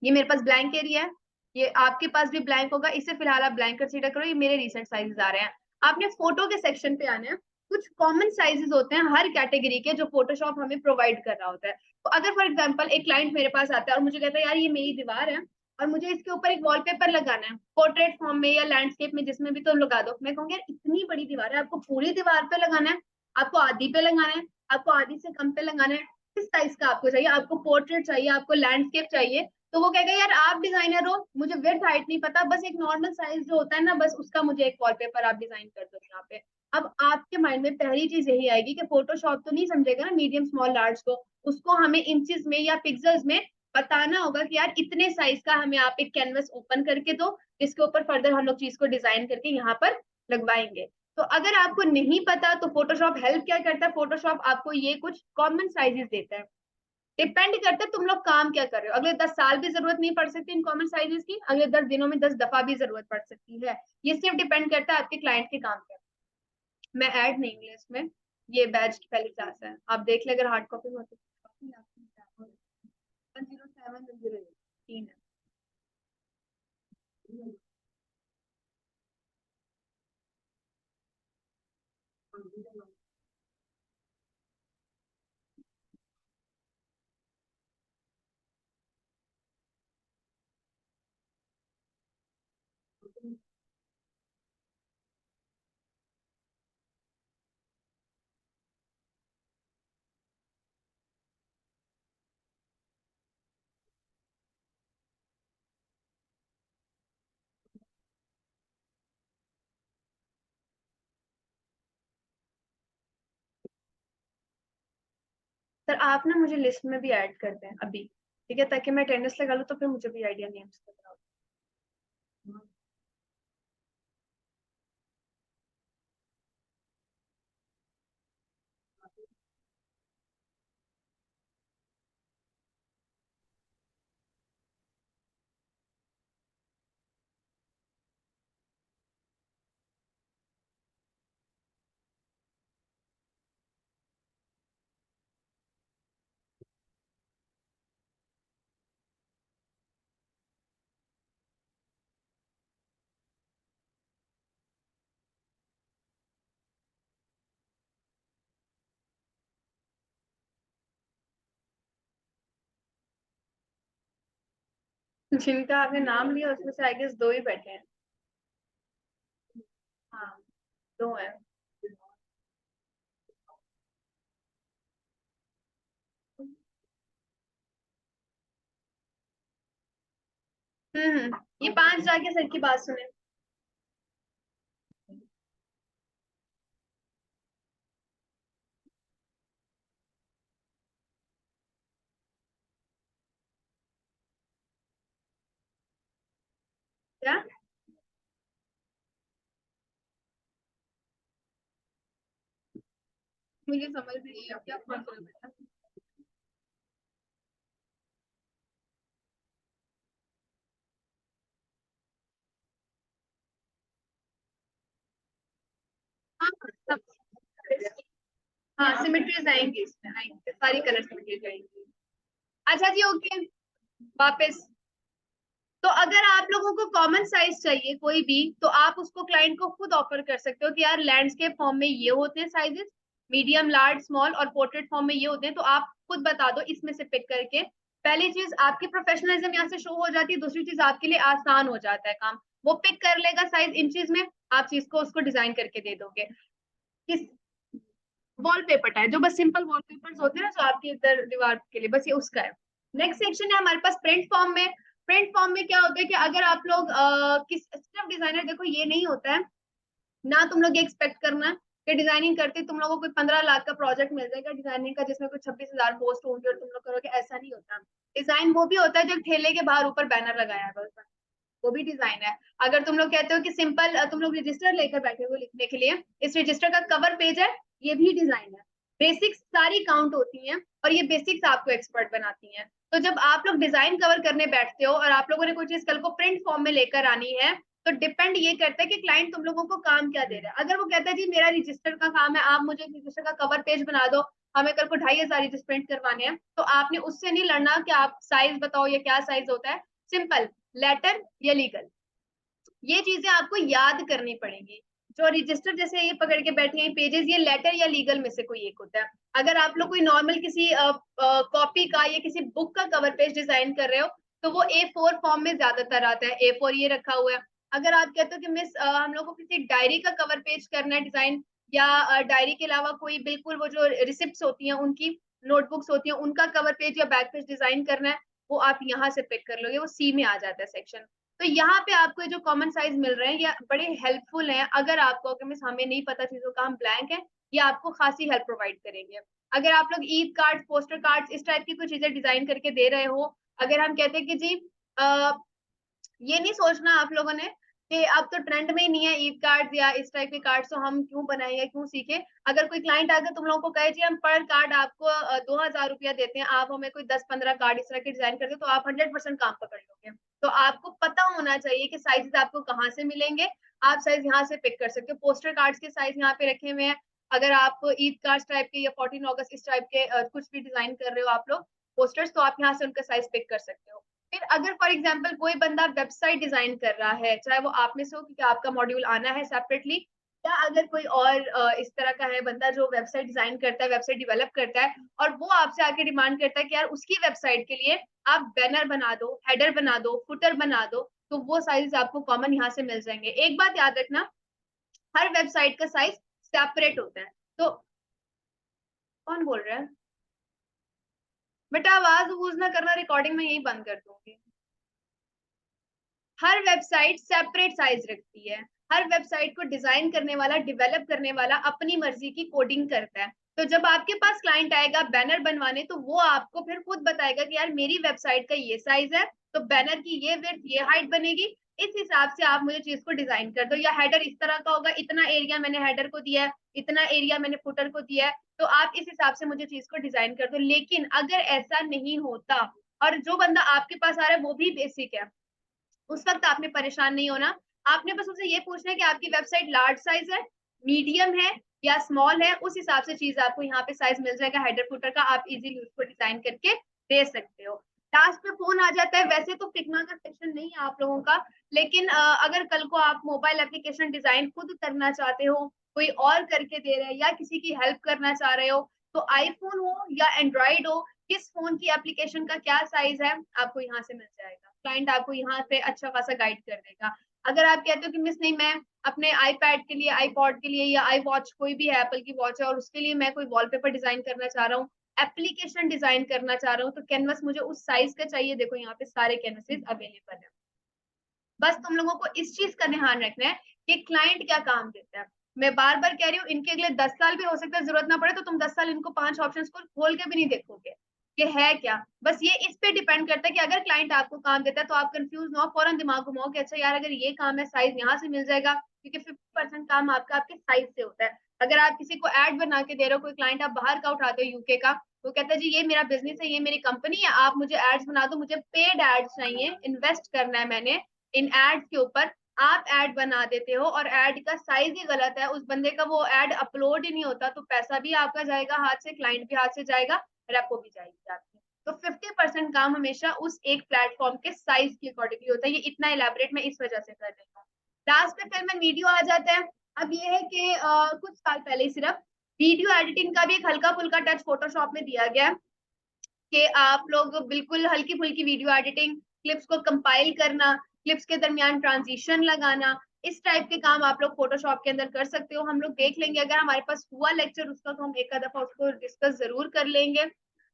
Speaker 1: ये मेरे पास ब्लैंक एरिया है, ये आपके पास भी ब्लैंक होगा, इसे फिलहाल आप ब्लैंक कंसीडर करो, ये मेरे रिसेंट साइजेस आ रहे हैं। आपने फोटो के सेक्शन पे आना है। कुछ कॉमन साइजेस होते हैं हर कैटेगरी के जो फोटोशॉप हमें प्रोवाइड कर रहा होता है। तो अगर फॉर एग्जांपल एक क्लाइंट मेरे पास आता है और मुझे कहता है यार ये मेरी दीवार है और मुझे इसके ऊपर एक वॉलपेपर लगाना है, पोर्ट्रेट फॉर्म में या लैंडस्केप में जिसमें भी तुम लगा दो, मैं कहूँगी यार इतनी बड़ी दीवार है, आपको पूरी दीवार पे लगाना है, आपको आधी पे लगाना है, आपको आधी से कम पे लगाना है, किस साइज का आपको चाहिए, आपको पोर्ट्रेट चाहिए, आपको लैंडस्केप चाहिए। तो वो कहेगा यार आप डिजाइनर हो, मुझे विड्थ हाइट नहीं पता, बस एक नॉर्मल साइज जो होता है ना, बस उसका मुझे एक वॉलपेपर आप डिजाइन कर दो यहाँ पे। अब आपके माइंड में पहली चीज यही आएगी कि फोटोशॉप तो नहीं समझेगा ना मीडियम स्मॉल लार्ज को, उसको हमें इंचेस में या पिक्सल्स में बताना होगा कि यार इतने साइज का हमें आप एक कैनवस ओपन करके दो, जिसके ऊपर फर्दर हम लोग चीज को डिजाइन करके यहाँ पर लगवाएंगे। तो अगर आपको नहीं पता तो फोटोशॉप हेल्प क्या करता है, फोटोशॉप आपको ये कुछ कॉमन साइजेस देता है। डिपेंड करता है तुम लोग काम क्या कर रहे हो, अगले 10 साल भी जरूरत नहीं पड़ सकती इन कॉमन साइजेस की, अगले 10 दिनों में 10 दफा भी जरूरत पड़ सकती है। ये सिर्फ डिपेंड करता है आपके क्लाइंट के काम पर। मैं ऐड नहीं हूँ इसमें, ये बैच की पहली क्लास है, आप देख ले अगर हार्ड कॉपी में होती है। 107 108 तीन है। सर आप ना मुझे लिस्ट में भी ऐड कर दें अभी, ठीक है, ताकि मैं अटेंडेंस लगा लूँ तो फिर मुझे भी आइडिया नेम्स का बनाओ। जिनका आपने नाम लिया उसमें से आई गेस दो ही बैठे हैं। हाँ, दो हैं। ये 5 जाके सर की बात सुने। क्या? मुझे समझ नहीं आया क्या बात कर रहे हैं। हाँ, सब। हाँ, सिमेट्रीज आएंगी, इसमें आएंगे सारी कलर सिमेट्रीज आएंगी। अच्छा जी, ओके, वापस। तो अगर आप लोगों को कॉमन साइज चाहिए कोई भी, तो आप उसको क्लाइंट को खुद ऑफर कर सकते हो कि यार लैंडस्केप फॉर्म में ये होते हैं साइजेस, मीडियम, लार्ज, स्मॉल, और पोर्ट्रेट फॉर्म में ये होते हैं, तो आप खुद बता दो इसमें से पिक करके। पहली चीज आपकी प्रोफेशनलिज्म यहाँ से शो हो जाती है, दूसरी चीज आपके लिए आसान हो जाता है काम। वो पिक कर लेगा साइज इंचेस में, आप चीज को उसको डिजाइन करके दे दोगे। किस वॉलपेपर टाइप, जो बस सिंपल वॉलपेपर्स होते हैं ना, जो आपके इधर दीवार के लिए, बस ये उसका है। नेक्स्ट सेक्शन है हमारे पास प्रिंट फॉर्म में। प्रिंट फॉर्म में क्या होता है कि अगर आप लोग किस सिर्फ डिजाइनर, देखो ये नहीं होता है ना, तुम लोग ये एक्सपेक्ट करना कि डिजाइनिंग करते तुम लोगों को कोई 15 लाख का प्रोजेक्ट मिल जाएगा डिजाइनिंग का, जिसमें कोई 26,000 पोस्ट होंगे और तुम लोग करोगे, ऐसा नहीं होता। डिजाइन वो भी होता है जो ठेले के बाहर ऊपर बैनर लगाया है, वो भी डिजाइन है। अगर तुम लोग कहते हो कि सिंपल तुम लोग रजिस्टर लेकर बैठे हो लिखने के लिए, इस रजिस्टर का कवर पेज है, ये भी डिजाइन है। बेसिक्स सारी काउंट होती हैं, और ये बेसिक्स आपको एक्सपर्ट बनाती हैं। तो जब आप लोग डिजाइन कवर करने बैठते हो और आप लोगों ने कोई चीज कल को प्रिंट फॉर्म में लेकर आनी है, तो डिपेंड ये करता है कि क्लाइंट तुम लोगों को काम क्या दे रहा है। अगर वो कहता है जी मेरा रजिस्टर का काम है, आप मुझे रजिस्टर का कवर पेज बना दो, हमें कल को 2,500 रजिस्टर प्रिंट करवाने हैं, तो आपने उससे नहीं लड़ना कि आप साइज बताओ या क्या साइज होता है। सिंपल, लेटर या लीगल, ये चीजें आपको याद करनी पड़ेंगी। जो रजिस्टर जैसे ये पकड़ के बैठे हैं पेजेस, ये लेटर या लीगल में से कोई एक होता है। अगर आप लोग कोई नॉर्मल किसी कॉपी का या किसी बुक का कवर पेज डिजाइन कर रहे हो, तो वो A4 फॉर्म में ज्यादातर आता है। A4 ये रखा हुआ है। अगर आप कहते हो कि मिस हम लोग को किसी डायरी का कवर पेज करना है डिजाइन, या डायरी के अलावा कोई बिल्कुल वो जो रिसिप्ट होती हैं उनकी, नोटबुक्स होती हैं उनका कवर पेज या बैक पेज डिजाइन करना है, वो आप यहाँ से पिक कर लोगे, वो C में आ जाता है सेक्शन। तो यहाँ पे आपको जो कॉमन साइज मिल रहे हैं, ये बड़े हेल्पफुल हैं। अगर आपको कि मिस हमें नहीं पता चीजों का, हम ब्लैंक है, ये आपको खासी हेल्प प्रोवाइड करेंगे। अगर आप लोग ईद कार्ड, पोस्टर कार्ड, इस टाइप की कोई चीजें डिजाइन करके दे रहे हो, अगर हम कहते हैं कि जी आ, ये नहीं सोचना आप लोगों ने कि अब तो ट्रेंड में ही नहीं है ईद कार्ड या इस टाइप के कार्ड, तो हम क्यों बनाए या क्यों सीखे। अगर कोई क्लाइंट आकर तुम लोगों को कहे जी हम पर कार्ड आपको 2,000 रुपया देते हैं, आप हमें कोई 10-15 कार्ड इस तरह के डिजाइन करते, तो आप 100% काम पकड़ लोगे। तो आपको पता होना चाहिए कि साइजेस आपको कहाँ से मिलेंगे, आप साइज यहाँ से पिक कर सकते हो। पोस्टर कार्ड्स के साइज यहाँ पे रखे हुए हैं। अगर आप ईद कार्ड टाइप के या 14 अगस्त इस टाइप के कुछ भी डिजाइन कर रहे हो आप लोग पोस्टर्स, तो आप यहाँ से उनका साइज पिक कर सकते हो। फिर अगर फॉर एग्जाम्पल कोई बंदा वेबसाइट डिजाइन कर रहा है, चाहे वो आप में से हो क्योंकि आपका मॉड्यूल आना है सेपरेटली, या अगर कोई और इस तरह का है बंदा जो वेबसाइट डिजाइन करता है, वेबसाइट डेवलप करता है, और वो आपसे आके डिमांड करता है कि यार उसकी वेबसाइट के लिए आप बैनर बना दो, हेडर बना दो, फुटर बना दो, तो वो साइज आपको कॉमन यहाँ से मिल जाएंगे। एक बात याद रखना, हर वेबसाइट का साइज सेपरेट होता है। तो कौन बोल रहा है बेटा, आवाज यूज ना करना, रिकॉर्डिंग में यही बंद कर दूंगी। हर वेबसाइट सेपरेट साइज रखती है। हर वेबसाइट को डिजाइन करने वाला, डेवलप करने वाला अपनी मर्जी की कोडिंग करता है। तो जब आपके पास क्लाइंट आएगा बैनर बनवाने, तो वो आपको फिर खुद बताएगा कि यार मेरी वेबसाइट का ये साइज है, तो बैनर की ये विड्थ, ये हाइट बनेगी, इस हिसाब से आप मुझे चीज को डिजाइन कर दो। या हेडर इस तरह का होगा, इतना एरिया मैंने हेडर को दिया है, इतना एरिया मैंने फुटर को दिया है, तो आप इस हिसाब से मुझे चीज को डिजाइन कर दो। लेकिन अगर ऐसा नहीं होता और जो बंदा आपके पास आ रहा है वो भी बेसिक है, उस वक्त आपने परेशान नहीं होना। आपने बस उनसे ये पूछना है कि आपकी वेबसाइट लार्ज साइज है, मीडियम है या स्मॉल है, उस हिसाब से चीज आपको यहाँ पे साइज मिल जाएगा हेडर फुटर का, आप इजीली उसको डिजाइन करके दे सकते हो। लास्ट पे फोन आ जाता है। वैसे तो फिग्मा का सेक्शन नहीं है आप लोगों का, लेकिन अगर कल को आप मोबाइल एप्लीकेशन डिजाइन खुद करना चाहते हो, कोई और करके दे रहे हैं, या किसी की हेल्प करना चाह रहे हो, तो आईफोन हो या एंड्रॉइड हो, किस फोन की एप्लीकेशन का क्या साइज है, आपको यहाँ से मिल जाएगा। क्लाइंट आपको यहाँ से अच्छा खासा गाइड कर देगा। अगर आप कहते हो कि मिस नहीं, मैं अपने आईपैड के लिए, आईपॉड के लिए, या आई वॉच, कोई भी है एप्पल की वॉच है और उसके लिए मैं कोई वॉलपेपर डिजाइन करना चाह रहा हूँ, एप्लीकेशन डिजाइन करना चाह रहा हूँ, तो कैनवस मुझे उस साइज का चाहिए। देखो यहाँ पे सारे कैनवसेस अवेलेबल है। बस तुम लोगों को इस चीज का ध्यान रखना है कि क्लाइंट क्या काम देता है। मैं बार बार कह रही हूँ, इनके अगले 10 साल भी हो सकता है जरूरत ना पड़े, तो तुम 10 साल इनको 5 ऑप्शंस को खोल के भी नहीं देखोगे कि है क्या। बस ये इस पे डिपेंड करता है कि अगर क्लाइंट आपको काम देता है तो आप कंफ्यूज ना हो, फौरन दिमाग घुमाओ कि अच्छा यार अगर ये काम है, साइज यहाँ से मिल जाएगा, क्योंकि 50% काम आपका आपके साइज से होता है। अगर आप किसी को एड बना के दे रहे हो, कोई क्लाइंट आप बाहर का उठाते हो यूके का, वो कहता है जी ये मेरा बिजनेस है, ये मेरी कंपनी है, आप मुझे एड्स बना दो, मुझे पेड एड्स चाहिए, इन्वेस्ट करना है मैंने इन एड्स के ऊपर, आप ऐड बना देते हो और ऐड का साइज ही गलत है, उस बंदे का वो ऐड अपलोड ही नहीं होता, तो पैसा भी आपका जाएगा हाथ से, क्लाइंट भी हाथ से जाएगा, रेपो भी जाएगी आपकी। तो 50% काम हमेशा उस एक प्लेटफॉर्म के साइज के अकॉर्डिंगली होता है। ये इतना इलेबोरेट मैं इस वजह से कर रही हूँ। लास्ट में फिर मैं वीडियो आ जाता है। अब ये है कि कुछ साल पहले ही सिर्फ वीडियो एडिटिंग का भी एक हल्का फुल्का टच फोटोशॉप में दिया गया कि आप लोग बिल्कुल हल्की फुल्की वीडियो एडिटिंग, क्लिप्स को कंपाइल करना, क्लिप्स के दरमियान ट्रांजिशन लगाना, इस टाइप के काम आप लोग फोटोशॉप के अंदर कर सकते हो। हम लोग देख लेंगे, अगर हमारे पास हुआ लेक्चर उसका तो हम एक आधा दफा उसको डिस्कस जरूर कर लेंगे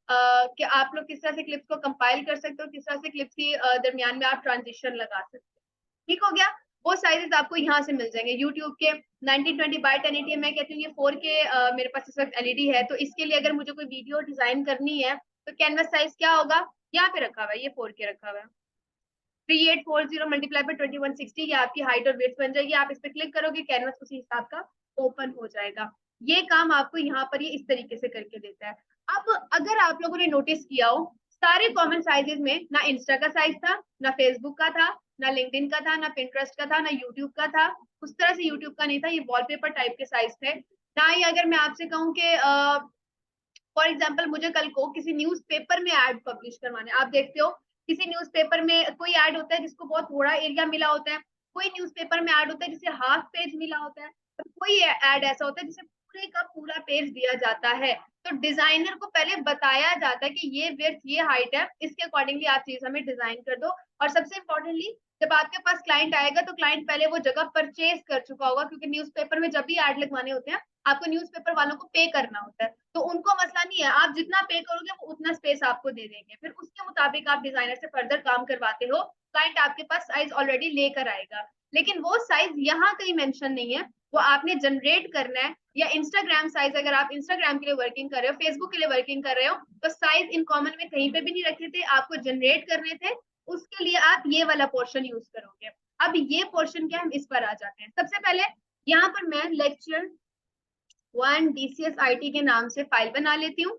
Speaker 1: कि आप लोग किस तरह से क्लिप्स को कंपाइल कर सकते हो, किस तरह से क्लिप्स की दरमियान में आप ट्रांजिशन लगा सकते हो। ठीक हो गया। वो साइजेस आपको यहाँ से मिल जाएंगे यूट्यूब के 1920 बाय 1080। मैं कहती हूँ ये 4K मेरे पास इस वक्त एलईडी है, तो इसके लिए अगर मुझे कोई वीडियो डिजाइन करनी है तो कैनवस साइज क्या होगा, यहाँ पे रखा हुआ है, ये 4K रखा हुआ है, 3840 मल्टीप्लाई बाय 2160, ये आपकी हाइट और वेट बन जाएगी। आप इस पे क्लिक करोगे, कैनवस उसी हिसाब का ओपन हो जाएगा। ये काम आपको यहाँ पर ये इस तरीके से करके देता है। अब अगर आप लोगों ने नोटिस किया हो, सारे कॉमन साइजेस में ना इंस्टा का साइज था, ना फेसबुक का था, ना लिंक्डइन का था, ना पिंटरेस्ट का था, ना यूट्यूब का था। उस तरह से यूट्यूब का नहीं था, ये वॉलपेपर टाइप के साइज थे। ना ही अगर मैं आपसे कहूँ कि फॉर एग्जाम्पल मुझे कल को किसी न्यूज़पेपर में ऐड पब्लिश करवाने, आप देखते हो किसी न्यूज़पेपर में कोई ऐड होता है जिसको बहुत थोड़ा एरिया मिला होता है, कोई न्यूज़पेपर में ऐड होता है जिसे हाफ पेज मिला होता है, तो कोई ऐड ऐसा होता है जिसे पूरे का पूरा पेज दिया जाता है। तो डिजाइनर को पहले बताया जाता है कि ये विड्थ ये हाइट है, इसके अकॉर्डिंगली आप चीज हमें डिजाइन कर दो। और सबसे इंपॉर्टेंटली, जब आपके पास क्लाइंट आएगा तो क्लाइंट पहले वो जगह परचेज कर चुका होगा, क्योंकि न्यूज़पेपर में जब भी ऐड लगवाने होते हैं आपको न्यूज़पेपर वालों को पे करना होता है। तो उनको मसला नहीं है, आप जितना पे करोगे वो उतना स्पेस आपको दे देंगे, फिर उसके मुताबिक आप डिजाइनर से फर्दर काम करवाते हो, क्लाइंट आपके पास साइज ऑलरेडी लेकर आएगा। लेकिन वो साइज यहाँ कहीं मेंशन नहीं है, वो आपने जनरेट करना है। या इंस्टाग्राम साइज, अगर आप इंस्टाग्राम के लिए वर्किंग कर रहे हो, फेसबुक के लिए वर्किंग कर रहे हो, तो साइज इन कॉमन में कहीं पे भी नहीं रखे थे, आपको जनरेट करने थे। उसके लिए आप ये वाला पोर्शन यूज करोगे। अब ये पोर्शन क्या, हम इस पर आ जाते हैं। सबसे पहले यहाँ पर मैं लेक्चर 1 DCS IT के नाम से फाइल बना लेती हूँ।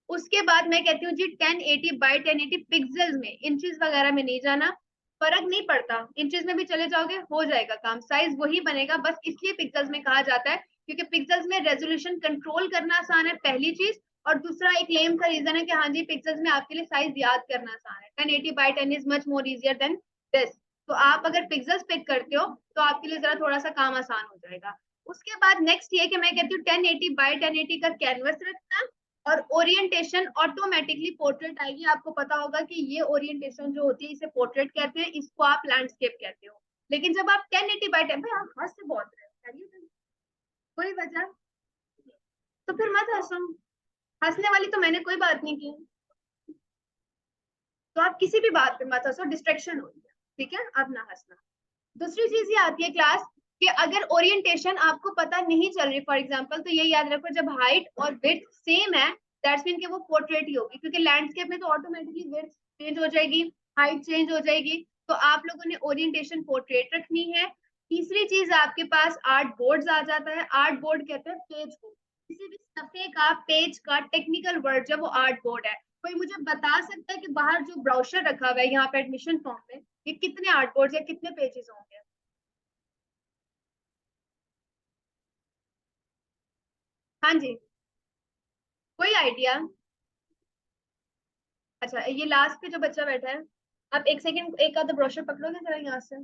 Speaker 1: उसके बाद मैं कहती हूँ जी 1080 बाय 1080 पिक्सल्स में, इंचेस वगैरह में नहीं जाना, फर्क नहीं पड़ता, इंचेस में भी चले जाओगे हो जाएगा काम, साइज वही बनेगा, बस इसलिए पिक्सल्स में कहा जाता है क्योंकि पिक्सल्स में रेजोल्यूशन कंट्रोल करना आसान है, पहली चीज। और दूसरा एक क्लेम का रीजन है कि हाँ जी पिक्सल्स में आपके लिए साइज याद करना आसान है, 1080 by 10 is much more easier than this. तो आप अगर पिक्सल्स पिक करते हो तो आपके लिए जरा थोड़ा सा काम आसान हो जाएगा। उसके बाद नेक्स्ट ये कि मैं कहती हूँ 1080 बाय 1080 का कैनवस रखना, और ओरिएंटेशन ऑटोमेटिकली पोर्ट्रेट आएगी। आपको पता होगा कि ये ओरिएंटेशन जो होती है इसे पोर्ट्रेट कहते हैं, इसको आप लैंडस्केप कहते हो। लेकिन जब आप 1080 बाय 10, भाई आप हंस से बोल रहे हो, कोई वजह तो फिर मत हंसो, हंसने वाली तो मैंने कोई बात नहीं की, तो आप किसी भी बात पे मत हंसो, डिस्ट्रैक्शन हो रही है, ठीक है, अब ना हंसना। दूसरी चीज ये आती है क्लास कि अगर ओरिएंटेशन आपको पता नहीं चल रही, फॉर एग्जांपल, तो ये याद रखो जब हाइट और विड्थ सेम है दैट्स मीन कि वो पोर्ट्रेट ही होगी, क्योंकि लैंडस्केप में तो ऑटोमेटिकली विड्थ चेंज हो जाएगी, हाइट चेंज हो जाएगी। तो आप लोगों ने ओरिएंटेशन पोर्ट्रेट रखनी है। तीसरी चीज आपके पास आर्ट बोर्ड आ जाता है। आर्ट बोर्ड कहते हैं पेज को, किसी भी सफे का पेज का टेक्निकल वर्ड जब वो आर्ट बोर्ड है। कोई मुझे बता सकता है कि बाहर जो ब्राउशर रखा हुआ है यहाँ पे एडमिशन फॉर्म में, ये कितने आर्ट बोर्ड या कितने पेजेस होंगे? हाँ जी, कोई आइडिया? अच्छा, ये लास्ट पे जो बच्चा बैठा है, आप एक सेकंड एक आधा ब्रोशर पकड़ोगे जरा यहाँ से?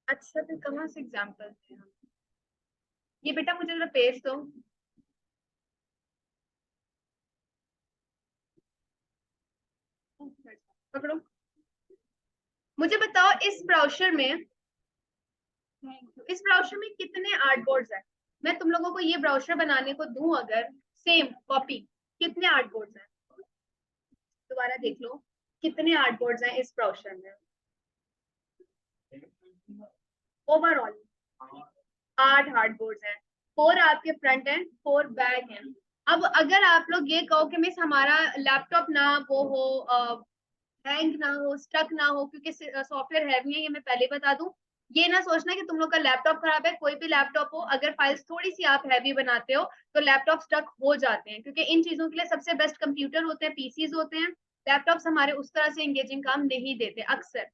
Speaker 1: अच्छा, फिर कहाँ से एग्जाम्पल दें हम? ये बेटा मुझे जरा पेज दो। पकड़ो, मुझे बताओ इस ब्राउशर में कितने आर्ट बोर्ड्स हैं? मैं तुम लोगों को ये ब्राउशर बनाने को दूं अगर, सेम कॉपी, कितने आर्ट बोर्ड्स हैं? दोबारा देख लो, कितने आर्ट बोर्ड्स हैं इस ब्राउशर में ओवरऑल? 8 हार्ड बोर्ड्स हैं, 4 आपके फ्रंट एंड 4 बैक हैं। अब अगर आप लोग ये कहो कि मिस हमारा लैपटॉप ना वो हो, हैंग ना हो, स्टक ना हो, क्योंकि सॉफ्टवेयर हैवी है, ये मैं पहले बता दूं, ये ना सोचना कि तुम लोग का लैपटॉप खराब है, कोई भी लैपटॉप हो, अगर फाइल्स थोड़ी सी आप हैवी बनाते हो तो लैपटॉप स्टक हो जाते हैं, क्योंकि इन चीजों के लिए सबसे बेस्ट कंप्यूटर होते हैं, पीसीज होते हैं। लैपटॉप्स हमारे उस तरह से एंगेजिंग काम नहीं देते अक्सर।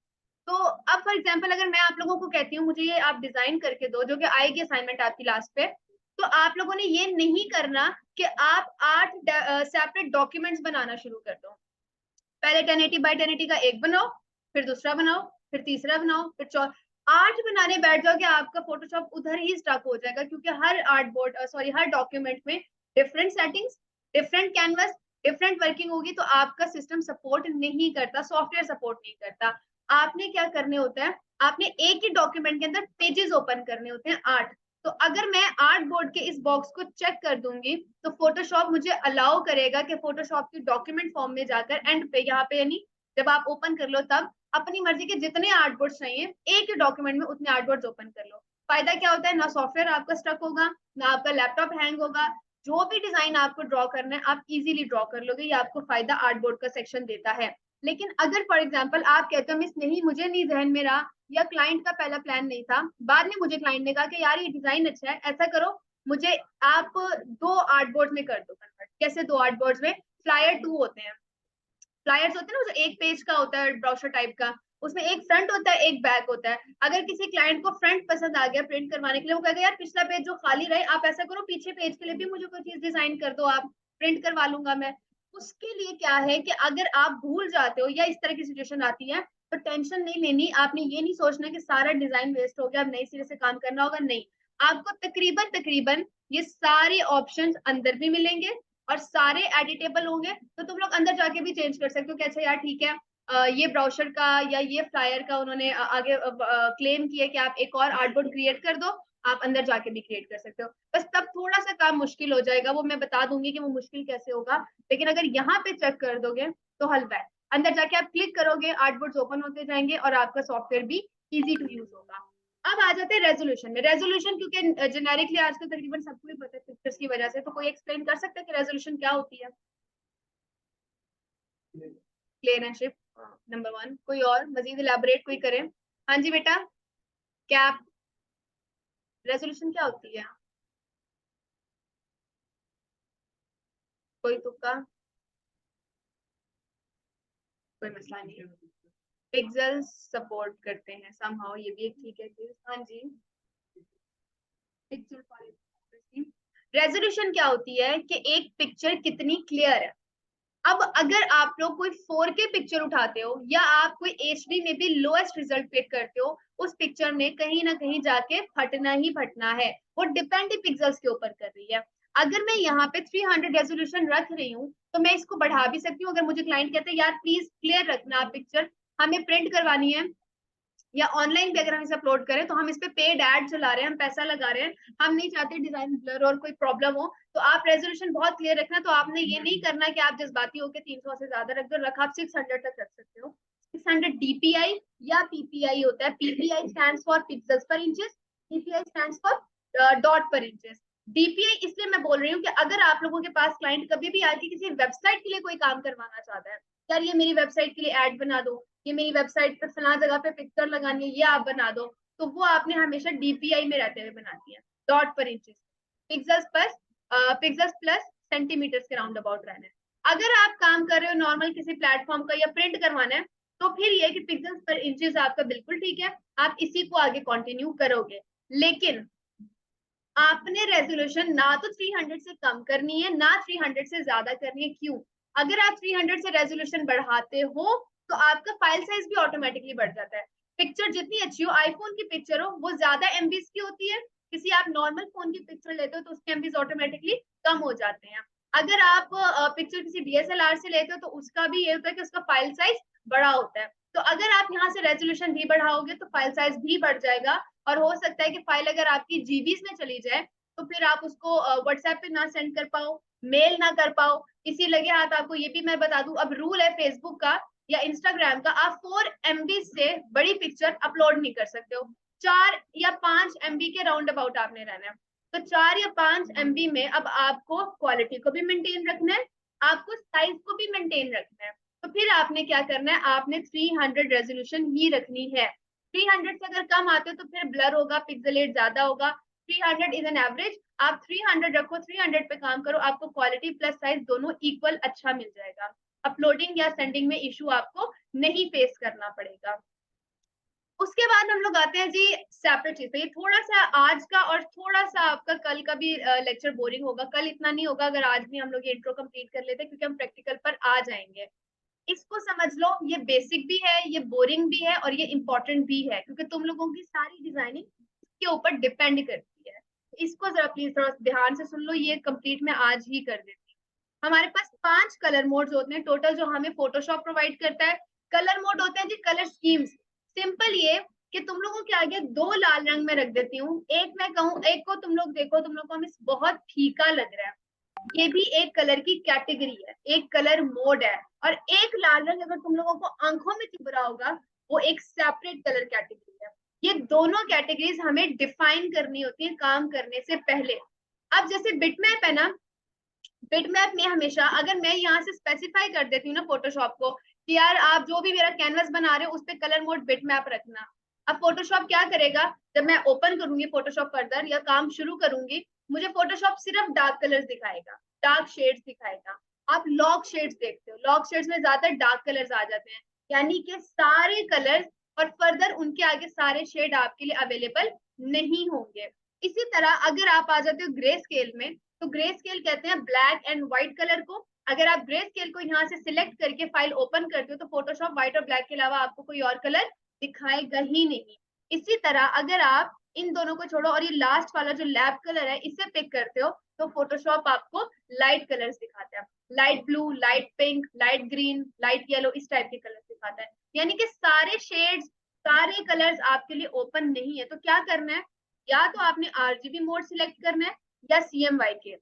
Speaker 1: तो अब फॉर एग्जाम्पल अगर मैं आप लोगों को कहती हूँ मुझे ये आप डिजाइन करके दो, जो कि आएगी असाइनमेंट आपकी लास्ट पे, तो आप लोगों ने ये नहीं करना कि आप 8 सेपरेट डॉक्यूमेंट्स बनाना शुरू कर दो। पहले 1080 बाय 1080 का एक बनाओ, फिर दूसरा बनाओ, फिर तीसरा बनाओ, फिर 8 बनाने बैठ जाओगे, आपका फोटोशॉप उधर ही स्टक हो जाएगा, क्योंकि हर आर्ट बोर्ड सॉरी हर डॉक्यूमेंट में different settings, different canvas, different working होगी, तो आपका सिस्टम सपोर्ट नहीं करता, सॉफ्टवेयर सपोर्ट नहीं करता। आपने क्या करने होता है, आपने एक ही डॉक्यूमेंट के अंदर पेजेस ओपन करने होते हैं 8। तो अगर मैं आर्ट बोर्ड के इस बॉक्स को चेक कर दूंगी तो फोटोशॉप मुझे अलाउ करेगा कि फोटोशॉप की डॉक्यूमेंट फॉर्म में जाकर एंड पे यहाँ पे यानी जब आप ओपन कर लो तब अपनी मर्जी के जितने आर्ट बोर्ड चाहिए एक ही डॉक्यूमेंट में उतने आर्ट बोर्ड ओपन कर लो। फायदा क्या होता है, ना सॉफ्टवेयर आपका स्टक होगा, ना आपका लैपटॉप हैंग होगा, जो भी डिजाइन आपको ड्रॉ करना है आप इजीली ड्रॉ कर लोगे, ये आपको फायदा आर्ट बोर्ड का सेक्शन देता है। लेकिन अगर फॉर एग्जाम्पल आप कहते हो मिस नहीं मुझे नहीं ध्यान में रहा, या क्लाइंट का पहला प्लान नहीं था, बाद में मुझे क्लाइंट ने कहा कि यार ये डिजाइन अच्छा है, ऐसा करो मुझे आप 2 आर्ट बोर्ड में कर दो कन्वर्ट। कैसे 2 आर्ट बोर्ड में, फ्लायर 2 होते हैं, फ्लायर्स होते हैं ना जो एक पेज का होता है ब्रोशर टाइप का, उसमें एक फ्रंट होता है एक बैक होता है। अगर किसी क्लाइंट को फ्रंट पसंद आ गया प्रिंट करवाने के लिए, वो कहेगा यार पिछला पेज जो खाली रहे आप ऐसा करो पीछे पेज के लिए भी मुझे कोई चीज डिजाइन कर दो, आप प्रिंट करवा लूंगा मैं। उसके लिए क्या है कि अगर आप भूल जाते हो या इस तरह की सिचुएशन आती है तो टेंशन नहीं लेनी, आपने ये नहीं सोचना कि सारा डिजाइन वेस्ट हो गया अब नई सिरे से काम करना होगा, नहीं। आपको तकरीबन तकरीबन ये सारे ऑप्शंस अंदर भी मिलेंगे और सारे एडिटेबल होंगे, तो तुम लोग अंदर जाके भी चेंज कर सकते हो कि अच्छा यार ठीक है ये ब्राउशर का या ये फ्लायर का उन्होंने आगे क्लेम किया कि आप एक और आर्टबोर्ड क्रिएट कर दो, आप अंदर जाके भी क्रिएट कर सकते हो। बस तब थोड़ा सा काम मुश्किल हो जाएगा, वो मैं बता दूंगी कि वो मुश्किल कैसे होगा, लेकिन अगर यहाँ पे चेक कर दोगे तो हल है। अंदर जाके आप क्लिक करोगे आर्टबोर्ड ओपन होते जाएंगे और आपका सॉफ्टवेयर भी इजी टू यूज होगा। अब आ जाते हैं रेजोल्यूशन में। रेजोल्यूशन क्योंकि जेनेरिकली आजकल तकरीबन सबको ही पता है पिक्चर्स की वजह से, तो कोई एक्सप्लेन कर सकता है कि रेजोल्यूशन क्या होती है? क्लियर एंड शिप नंबर 1, कोई और मजीद इलेबोरेट कोई करे? हाँ जी बेटा, क्या रेजोल्यूशन क्या होती है? कोई तुक्का? कोई मसला नहीं, पिक्सेल्स सपोर्ट करते हैं समहाउ, ये भी एक ठीक है चीज। हाँ जी, पिक्चर क्वालिटी। रेजोल्यूशन क्या होती है कि एक पिक्चर कितनी क्लियर है। अब अगर आप लोग कोई 4K पिक्चर उठाते हो या आप कोई HD में भी लोएस्ट रिजल्ट पिक करते हो, उस पिक्चर में कहीं ना कहीं जाके फटना ही फटना है, वो डिपेंड ही पिक्सल्स के ऊपर कर रही है। अगर मैं यहाँ पे 300 रेजोल्यूशन रख रही हूँ तो मैं इसको बढ़ा भी सकती हूँ, अगर मुझे क्लाइंट कहते हैं यार प्लीज क्लियर रखना आप पिक्चर, हमें प्रिंट करवानी है, या ऑनलाइन भी अगर हम इसे अपलोड करें तो हम इस पे पेड एड चला रहे हैं, हम पैसा लगा रहे हैं, हम नहीं चाहते डिजाइन ब्लर और कोई प्रॉब्लम हो, तो आप रेजोल्यूशन बहुत क्लियर रखना। तो आपने ये नहीं करना कि आप जज्बाती होकर 300 से ज्यादा रख दो, रखा आप 600 तक रख सकते हो। 600 DPI या PPI होता है, PPI स्टैंड्स फॉर पिक्सल्स पर inches, DPI stands for dot पर इंचेस। DPI इसलिए मैं बोल रही हूँ कि अगर आप लोगों के पास क्लाइंट कभी भी आके किसी वेबसाइट के लिए कोई काम करवाना चाहता है, यार ये मेरी वेबसाइट के लिए एड बना दो, ये मेरी वेबसाइट पे फला जगह पे पिक्चर लगानी है ये आप बना दो, तो वो आपने हमेशा DPI में रहते हुए बनानी है, डॉट पर इंचेस। पिक्सल्स पर पिक्सल्स प्लस सेंटीमीटर के राउंड अबाउट रहना है। अगर आप काम कर रहे हो नॉर्मल किसी प्लेटफॉर्म का या प्रिंट करवाना है तो फिर ये कि पिक्सल्स पर इंचेस आपका बिल्कुल ठीक है, आप इसी को आगे कंटिन्यू करोगे। लेकिन आपने रेजोल्यूशन ना तो 300 से कम करनी है ना 300 से ज्यादा करनी है। क्यों? अगर आप 300 से रेजोल्यूशन बढ़ाते हो तो आपका फाइल साइज भी ऑटोमेटिकली बढ़ जाता है। पिक्चर जितनी अच्छी हो, आईफोन की पिक्चर हो वो ज्यादा एमबीज की होती है, किसी आप नॉर्मल फोन की पिक्चर लेते हो तो उसके एमबीज ऑटोमेटिकली कम हो जाते हैं। अगर आप पिक्चर किसी DSLR से लेते हो तो उसका भी ये होता है कि उसका फाइल साइज बड़ा होता है। तो अगर आप यहाँ से रेजोल्यूशन भी बढ़ाओगे तो फाइल साइज भी बढ़ जाएगा, और हो सकता है कि फाइल अगर आपकी जीबीज में चली जाए तो फिर आप उसको व्हाट्सएप पे ना सेंड कर पाओ, मेल ना कर पाओ। इसी लगे हाथ आपको ये भी मैं बता दूं, अब रूल है फेसबुक का या इंस्टाग्राम का, आप 4 MB से बड़ी पिक्चर अपलोड नहीं कर सकते हो, 4 या 5 MB के राउंड अबाउट आपने रहना है। तो 4 या 5 MB में अब आपको क्वालिटी को भी मेंटेन रखना है, आपको साइज को भी मेंटेन रखना है, तो फिर आपने क्या करना है, आपने 300 रेजोल्यूशन ही रखनी है। 300 से अगर कम आते हो तो फिर ब्लर होगा, पिक्सेलेट ज्यादा होगा। 300 इज एन एवरेज, आप 300 रखो, 300 पे काम करो, आपको क्वालिटी प्लस साइज दोनों इक्वल अच्छा मिल जाएगा। अपलोडिंग या सेंडिंग में इशू आपको नहीं फेस करना पड़ेगा। उसके बाद हम लोग आते हैं जी सेपरेट चीज पे। ये थोड़ा सा आज का और थोड़ा सा आपका कल का भी लेक्चर बोरिंग होगा, कल इतना नहीं होगा अगर आज भी हम लोग ये इंट्रो कंप्लीट कर लेते हैं, क्योंकि हम प्रैक्टिकल पर आ जाएंगे। इसको समझ लो, ये बेसिक भी है, ये बोरिंग भी है और ये इंपॉर्टेंट भी है, क्योंकि तुम लोगों की सारी डिजाइनिंग इसके ऊपर डिपेंड करती है। इसको जरा प्लीज थोड़ा ध्यान से सुन लो, ये कंप्लीट मैं आज ही कर देती हूँ। हमारे पास 5 कलर मोड्स होते हैं टोटल जो हमें फोटोशॉप प्रोवाइड करता है। कलर मोड होते हैं जी कलर स्कीम्स। सिंपल ये कि तुम लोगों के आगे 2 लाल रंग में रख देती हूँ, एक मैं कहूँ, एक को तुम लोग देखो, तुम लोग को मिस बहुत फीका लग रहा है, ये भी एक कलर की कैटेगरी है, एक कलर मोड है। और एक लाल रंग अगर तुम लोगों को आंखों में चुभ रहा होगा, वो एक सेपरेट कलर कैटेगरी है। ये दोनों कैटेगरीज हमें डिफाइन करनी होती है काम करने से पहले। अब जैसे बिटमैप है ना, बिटमैप में हमेशा अगर मैं यहाँ से स्पेसिफाई कर देती हूँ ना फोटोशॉप को कि यार आप जो भी मेरा कैनवस बना रहे हो उस पर कलर मोड बिटमैप रखना, अब फोटोशॉप क्या करेगा, जब मैं ओपन करूंगी फोटोशॉप फर्दर या काम शुरू करूंगी, मुझे फोटोशॉप सिर्फ डार्क कलर्स दिखाएगा, डार्क शेड्स दिखाएगा। आप लॉक शेड्स देखते हो, लॉक शेड्स में ज्यादा डार्क कलर्स आ जाते हैं, यानी कि सारे कलर्स और फर्दर उनके आगे सारे शेड आपके लिए अवेलेबल नहीं होंगे। इसी तरह अगर आप आ जाते हो ग्रे स्केल में, तो ग्रे स्केल कहते हैं ब्लैक एंड व्हाइट कलर को। अगर आप ग्रे स्केल को यहाँ से सिलेक्ट करके फाइल ओपन करते हो तो फोटोशॉप व्हाइट और ब्लैक के अलावा आपको कोई और कलर दिखाएगा ही नहीं। इसी तरह अगर आप इन दोनों को छोड़ो और ये लास्ट वाला जो लैब कलर है इसे पिक करते हो तो फोटोशॉप आपको लाइट कलर्स दिखाता है, light blue, light pink, light green, light yellow, इस टाइप के कलर्स दिखाता है। यानी कि सारे शेड्स, सारे कलर्स आपके लिए ओपन नहीं है। तो क्या करना है, या तो आपने आरजीबी मोड सिलेक्ट करना है या CMYK के।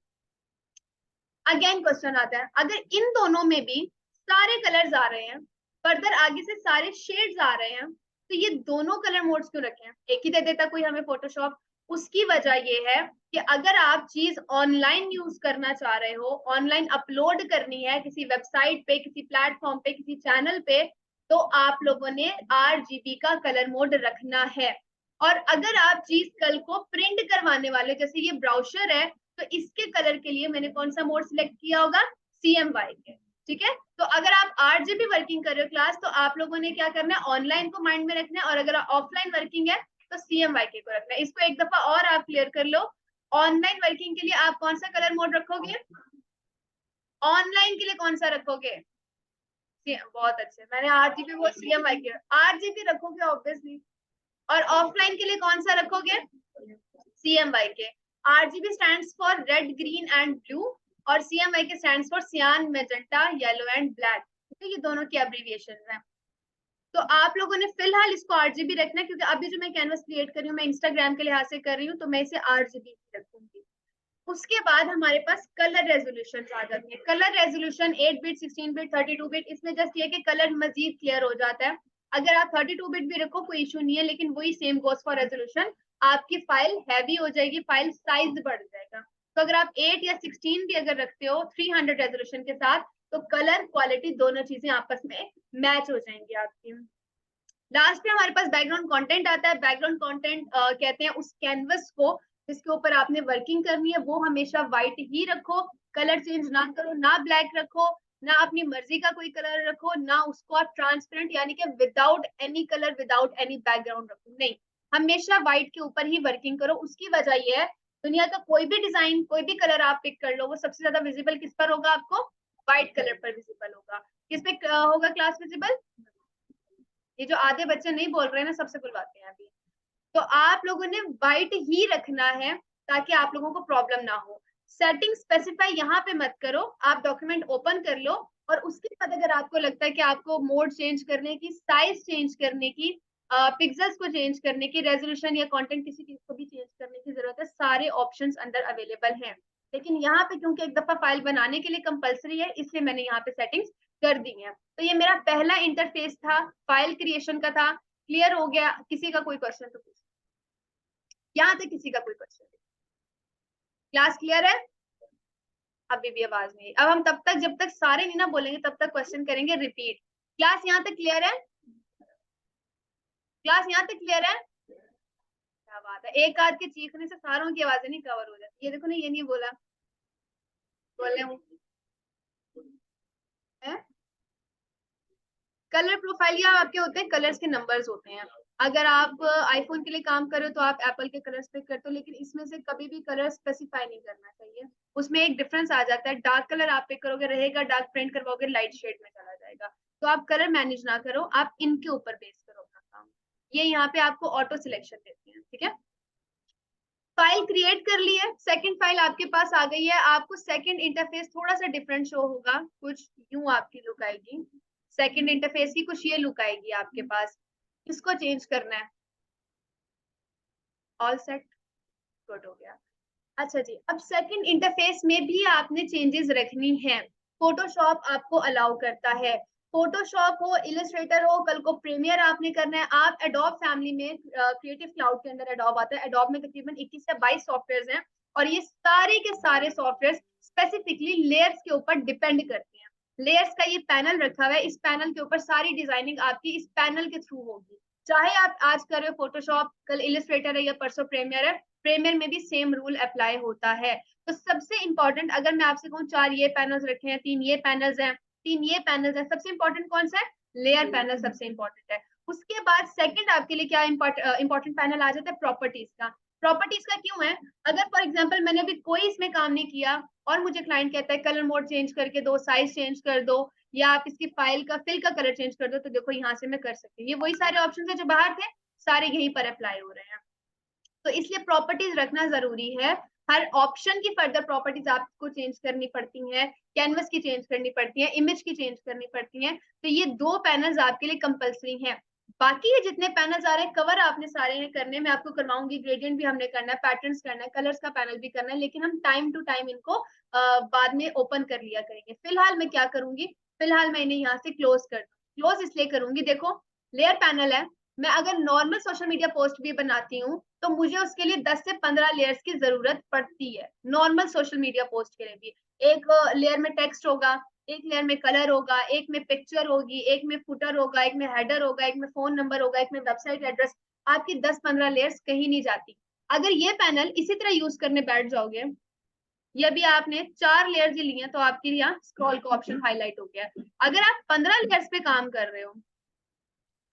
Speaker 1: अगेन क्वेश्चन आता है, अगर इन दोनों में भी सारे कलर्स आ रहे हैं, फर्दर आगे से सारे शेड्स आ रहे हैं, तो ये दोनों कलर मोड्स क्यों रखे हैं, एक ही दे देता कोई हमें फोटोशॉप। उसकी वजह ये है कि अगर आप चीज ऑनलाइन यूज करना चाह रहे हो, ऑनलाइन अपलोड करनी है किसी वेबसाइट पे, किसी प्लेटफॉर्म पे, किसी चैनल पे, तो आप लोगों ने RGB का कलर मोड रखना है। और अगर आप चीज कल को प्रिंट करवाने वाले, जैसे ये ब्राउशर है, तो इसके कलर के लिए मैंने कौन सा मोड सिलेक्ट किया होगा, CMYK। ठीक है, तो अगर आप RGB वर्किंग कर रहे हो क्लास, तो आप लोगों ने क्या करना है, ऑनलाइन को माइंड में रखना है, और अगर ऑफलाइन वर्किंग है तो CMYK को रखना है। इसको एक दफा और आप क्लियर कर लो, ऑनलाइन वर्किंग के लिए आप कौन सा कलर मोड रखोगे, ऑनलाइन के लिए कौन सा रखोगे, बहुत अच्छे, मैंने RGB वो CMYK, RGB रखोगे ऑब्वियसली। और ऑफलाइन के लिए कौन सा रखोगे, CMYK। RGB stands for red, green and blue, और CMYK stands for सियान, मैजेंटा, येलो एंड ब्लैक। तो ये दोनों की एब्रीविएशन है। तो आप लोगों ने फिलहाल इसको RGB रखना है, क्योंकि अभी जो मैं कैनवस क्रिएट कर रही हूँ मैं इंस्टाग्राम के लिहाज से कर रही हूँ, तो मैं इसे RGB रखूंगी। उसके बाद हमारे पास कलर रेजोल्यूशन आ जाती है। Colour resolution 8 bit, 16 bit, 32 bit, इसमें जस्ट ये कि कलर मजीद क्लियर हो जाता है। अगर आप 32 बिट भी रखो कोई इशू नहीं है, लेकिन वही सेम गोस फॉर रेजोल्यूशन, आपकी फाइल हैवी हो जाएगी, फाइल साइज बढ़ जाएगा। तो अगर आप 8 या 16 भी अगर रखते हो 300 रेजोल्यूशन के साथ, तो कलर क्वालिटी दोनों चीजें आपस में मैच हो जाएंगी आपकी। लास्ट में हमारे पास बैकग्राउंड कंटेंट आता है। बैकग्राउंड कंटेंट कहते हैं उस कैनवस को जिसके ऊपर आपने वर्किंग करनी है, वो हमेशा व्हाइट ही रखो, कलर चेंज ना करो, ना ब्लैक रखो, ना अपनी मर्जी का कोई कलर रखो, ना उसको आप ट्रांसपेरेंट यानी कि without any colour, without any background रखो, नहीं, हमेशा व्हाइट के ऊपर ही वर्किंग करो। उसकी वजह यह है, दुनिया का कोई भी डिजाइन, कोई भी कलर आप पिक कर लो, वो सबसे ज्यादा विजिबल किस पर होगा, आपको व्हाइट कलर पर विजिबल होगा। किस पे होगा क्लास विजिबल, ये जो आधे बच्चे नहीं बोल रहे हैं ना, सबसे बुलवाते हैं अभी। तो आप लोगों ने व्हाइट ही रखना है ताकि आप लोगों को प्रॉब्लम ना हो। सेटिंग स्पेसिफाई यहाँ पे मत करो, आप डॉक्यूमेंट ओपन कर लो, और उसके बाद अगर आपको लगता है कि आपको मोड चेंज करने की, साइज चेंज करने की, पिक्सेल्स को चेंज करने की, रेजोल्यूशन या कंटेंट किसी चीज को भी चेंज करने की जरूरत है, सारे ऑप्शंस अंदर अवेलेबल हैं। लेकिन यहाँ पे क्योंकि एक दफा फाइल बनाने के लिए कंपलसरी है, इसलिए मैंने यहाँ पे सेटिंग्स कर दी है। तो ये मेरा पहला इंटरफेस था, फाइल क्रिएशन का था। क्लियर हो गया, किसी का कोई क्वेश्चन तो पूछ, यहाँ तक किसी का कोई क्वेश्चन, क्लास क्लियर है, अभी भी आवाज नहीं। अब हम तब तक, जब तक सारे नहीं ना बोलेंगे तब तक क्वेश्चन करेंगे रिपीट। क्लास यहाँ तक क्लियर है, क्लास यहाँ तक क्लियर है? क्या बात है, एक आध के चीखने से सारों की आवाजें नहीं कवर हो जाती। ये देखो ना, ये नहीं बोला, बोले हूँ है। कलर प्रोफाइल या आपके होते हैं कलर्स के नंबर्स होते हैं। अगर आप आईफोन के लिए काम कर रहे हो तो आप एप्पल के कलर्स पिक करते हो, लेकिन इसमें से कभी भी कलर स्पेसिफाई नहीं करना चाहिए। उसमें एक डिफरेंस आ जाता है, डार्क कलर आप पिक करोगे रहेगा, डार्क प्रिंट करवाओगे लाइट शेड में चला जाएगा। तो आप कलर मैनेज ना करो, आप इनके ऊपर बेस करो अपना काम। ये यहाँ पे आपको ऑटो सिलेक्शन देते हैं, ठीक है। फाइल क्रिएट कर ली है, सेकंड फाइल आपके पास आ गई है। आपको सेकंड इंटरफेस थोड़ा सा डिफरेंट शो होगा, कुछ यूं आपकी लुक आएगी। सेकंड इंटरफेस की कुछ ये लुक आएगी आपके पास। इसको चेंज करना है। ऑल सेट, गुड हो गया। अच्छा जी, अब सेकंड इंटरफेस में भी आपने चेंजेस रखनी है। फोटोशॉप आपको अलाउ करता है। फोटोशॉप हो, इलस्ट्रेटर हो, कल को प्रीमियर आपने करना है। आप एडोब फैमिली में क्रिएटिव क्लाउड के अंदर एडोब आता है। एडोब में तकरीबन 21 से 22 सॉफ्टवेयर हैं, और ये सारे के सारे सॉफ्टवेयर स्पेसिफिकली लेयर्स के ऊपर डिपेंड करते हैं। लेयर्स का ये पैनल रखा हुआ है, इस पैनल के ऊपर सारी डिजाइनिंग आपकी इस पैनल के थ्रू होगी। चाहे आप आज कर रहे हो फोटोशॉप, कल इलस्ट्रेटर है या परसों प्रीमियर है, प्रीमियर में भी सेम रूल अप्लाई होता है। तो सबसे इंपॉर्टेंट, अगर मैं आपसे कहूँ 4 ये पैनल्स रखे हैं, 3 ये पैनल्स हैं, 3 ये पैनल्स हैं, सबसे इंपॉर्टेंट कौन सा है? लेयर पैनल सबसे इंपॉर्टेंट है। उसके बाद सेकंड आपके लिए क्या इंपॉर्टेंट पैनल आ जाता है? प्रॉपर्टीज का। प्रॉपर्टीज का क्यों है? अगर फॉर एग्जाम्पल मैंने अभी कोई इसमें काम नहीं किया और मुझे क्लाइंट कहता है कलर मोड चेंज करके दो, साइज चेंज कर दो, या आप इसकी फाइल का फिल का कलर चेंज कर दो, तो देखो यहाँ से मैं कर सकती हूँ। ये वही सारे ऑप्शन है जो बाहर थे, सारे यहीं पर अप्लाई हो रहे हैं। तो इसलिए प्रॉपर्टीज रखना जरूरी है। हर ऑप्शन की फर्दर प्रॉपर्टीज आपको चेंज करनी पड़ती हैं, कैनवस की चेंज करनी पड़ती है, इमेज की चेंज करनी पड़ती है। तो ये 2 पैनल्स आपके लिए कंपलसरी हैं। बाकी ये जितने पैनल्स आ रहे हैं कवर आपने सारे हैं करने, मैं आपको करवाऊंगी। ग्रेडियंट भी हमने करना है, पैटर्न्स करना है, कलर्स का पैनल भी करना है, लेकिन हम टाइम टू टाइम इनको बाद में ओपन कर लिया करेंगे। फिलहाल मैं क्या करूंगी, फिलहाल मैं इन्हें यहाँ से क्लोज कर दूँ। क्लोज इसलिए करूंगी, देखो लेयर पैनल है, मैं अगर नॉर्मल सोशल मीडिया पोस्ट भी बनाती हूँ तो मुझे उसके लिए 10 से 15 लेयर्स की जरूरत पड़ती है, नॉर्मल सोशल मीडिया पोस्ट के लिए भी। एक लेयर में टेक्स्ट होगा, एक लेयर में कलर होगा, एक में पिक्चर होगी, एक में फुटर होगा, एक में हेडर होगा, एक में फोन नंबर होगा, एक में वेबसाइट एड्रेस। आपकी 10-15 लेयर्स कहीं नहीं जाती। अगर ये पैनल इसी तरह यूज करने बैठ जाओगे, ये भी आपने 4 लेयर्स ही ली हैं, तो आपके यहाँ स्क्रॉल का ऑप्शन हाईलाइट हो गया। अगर आप 15 लेयर्स पे काम कर रहे हो,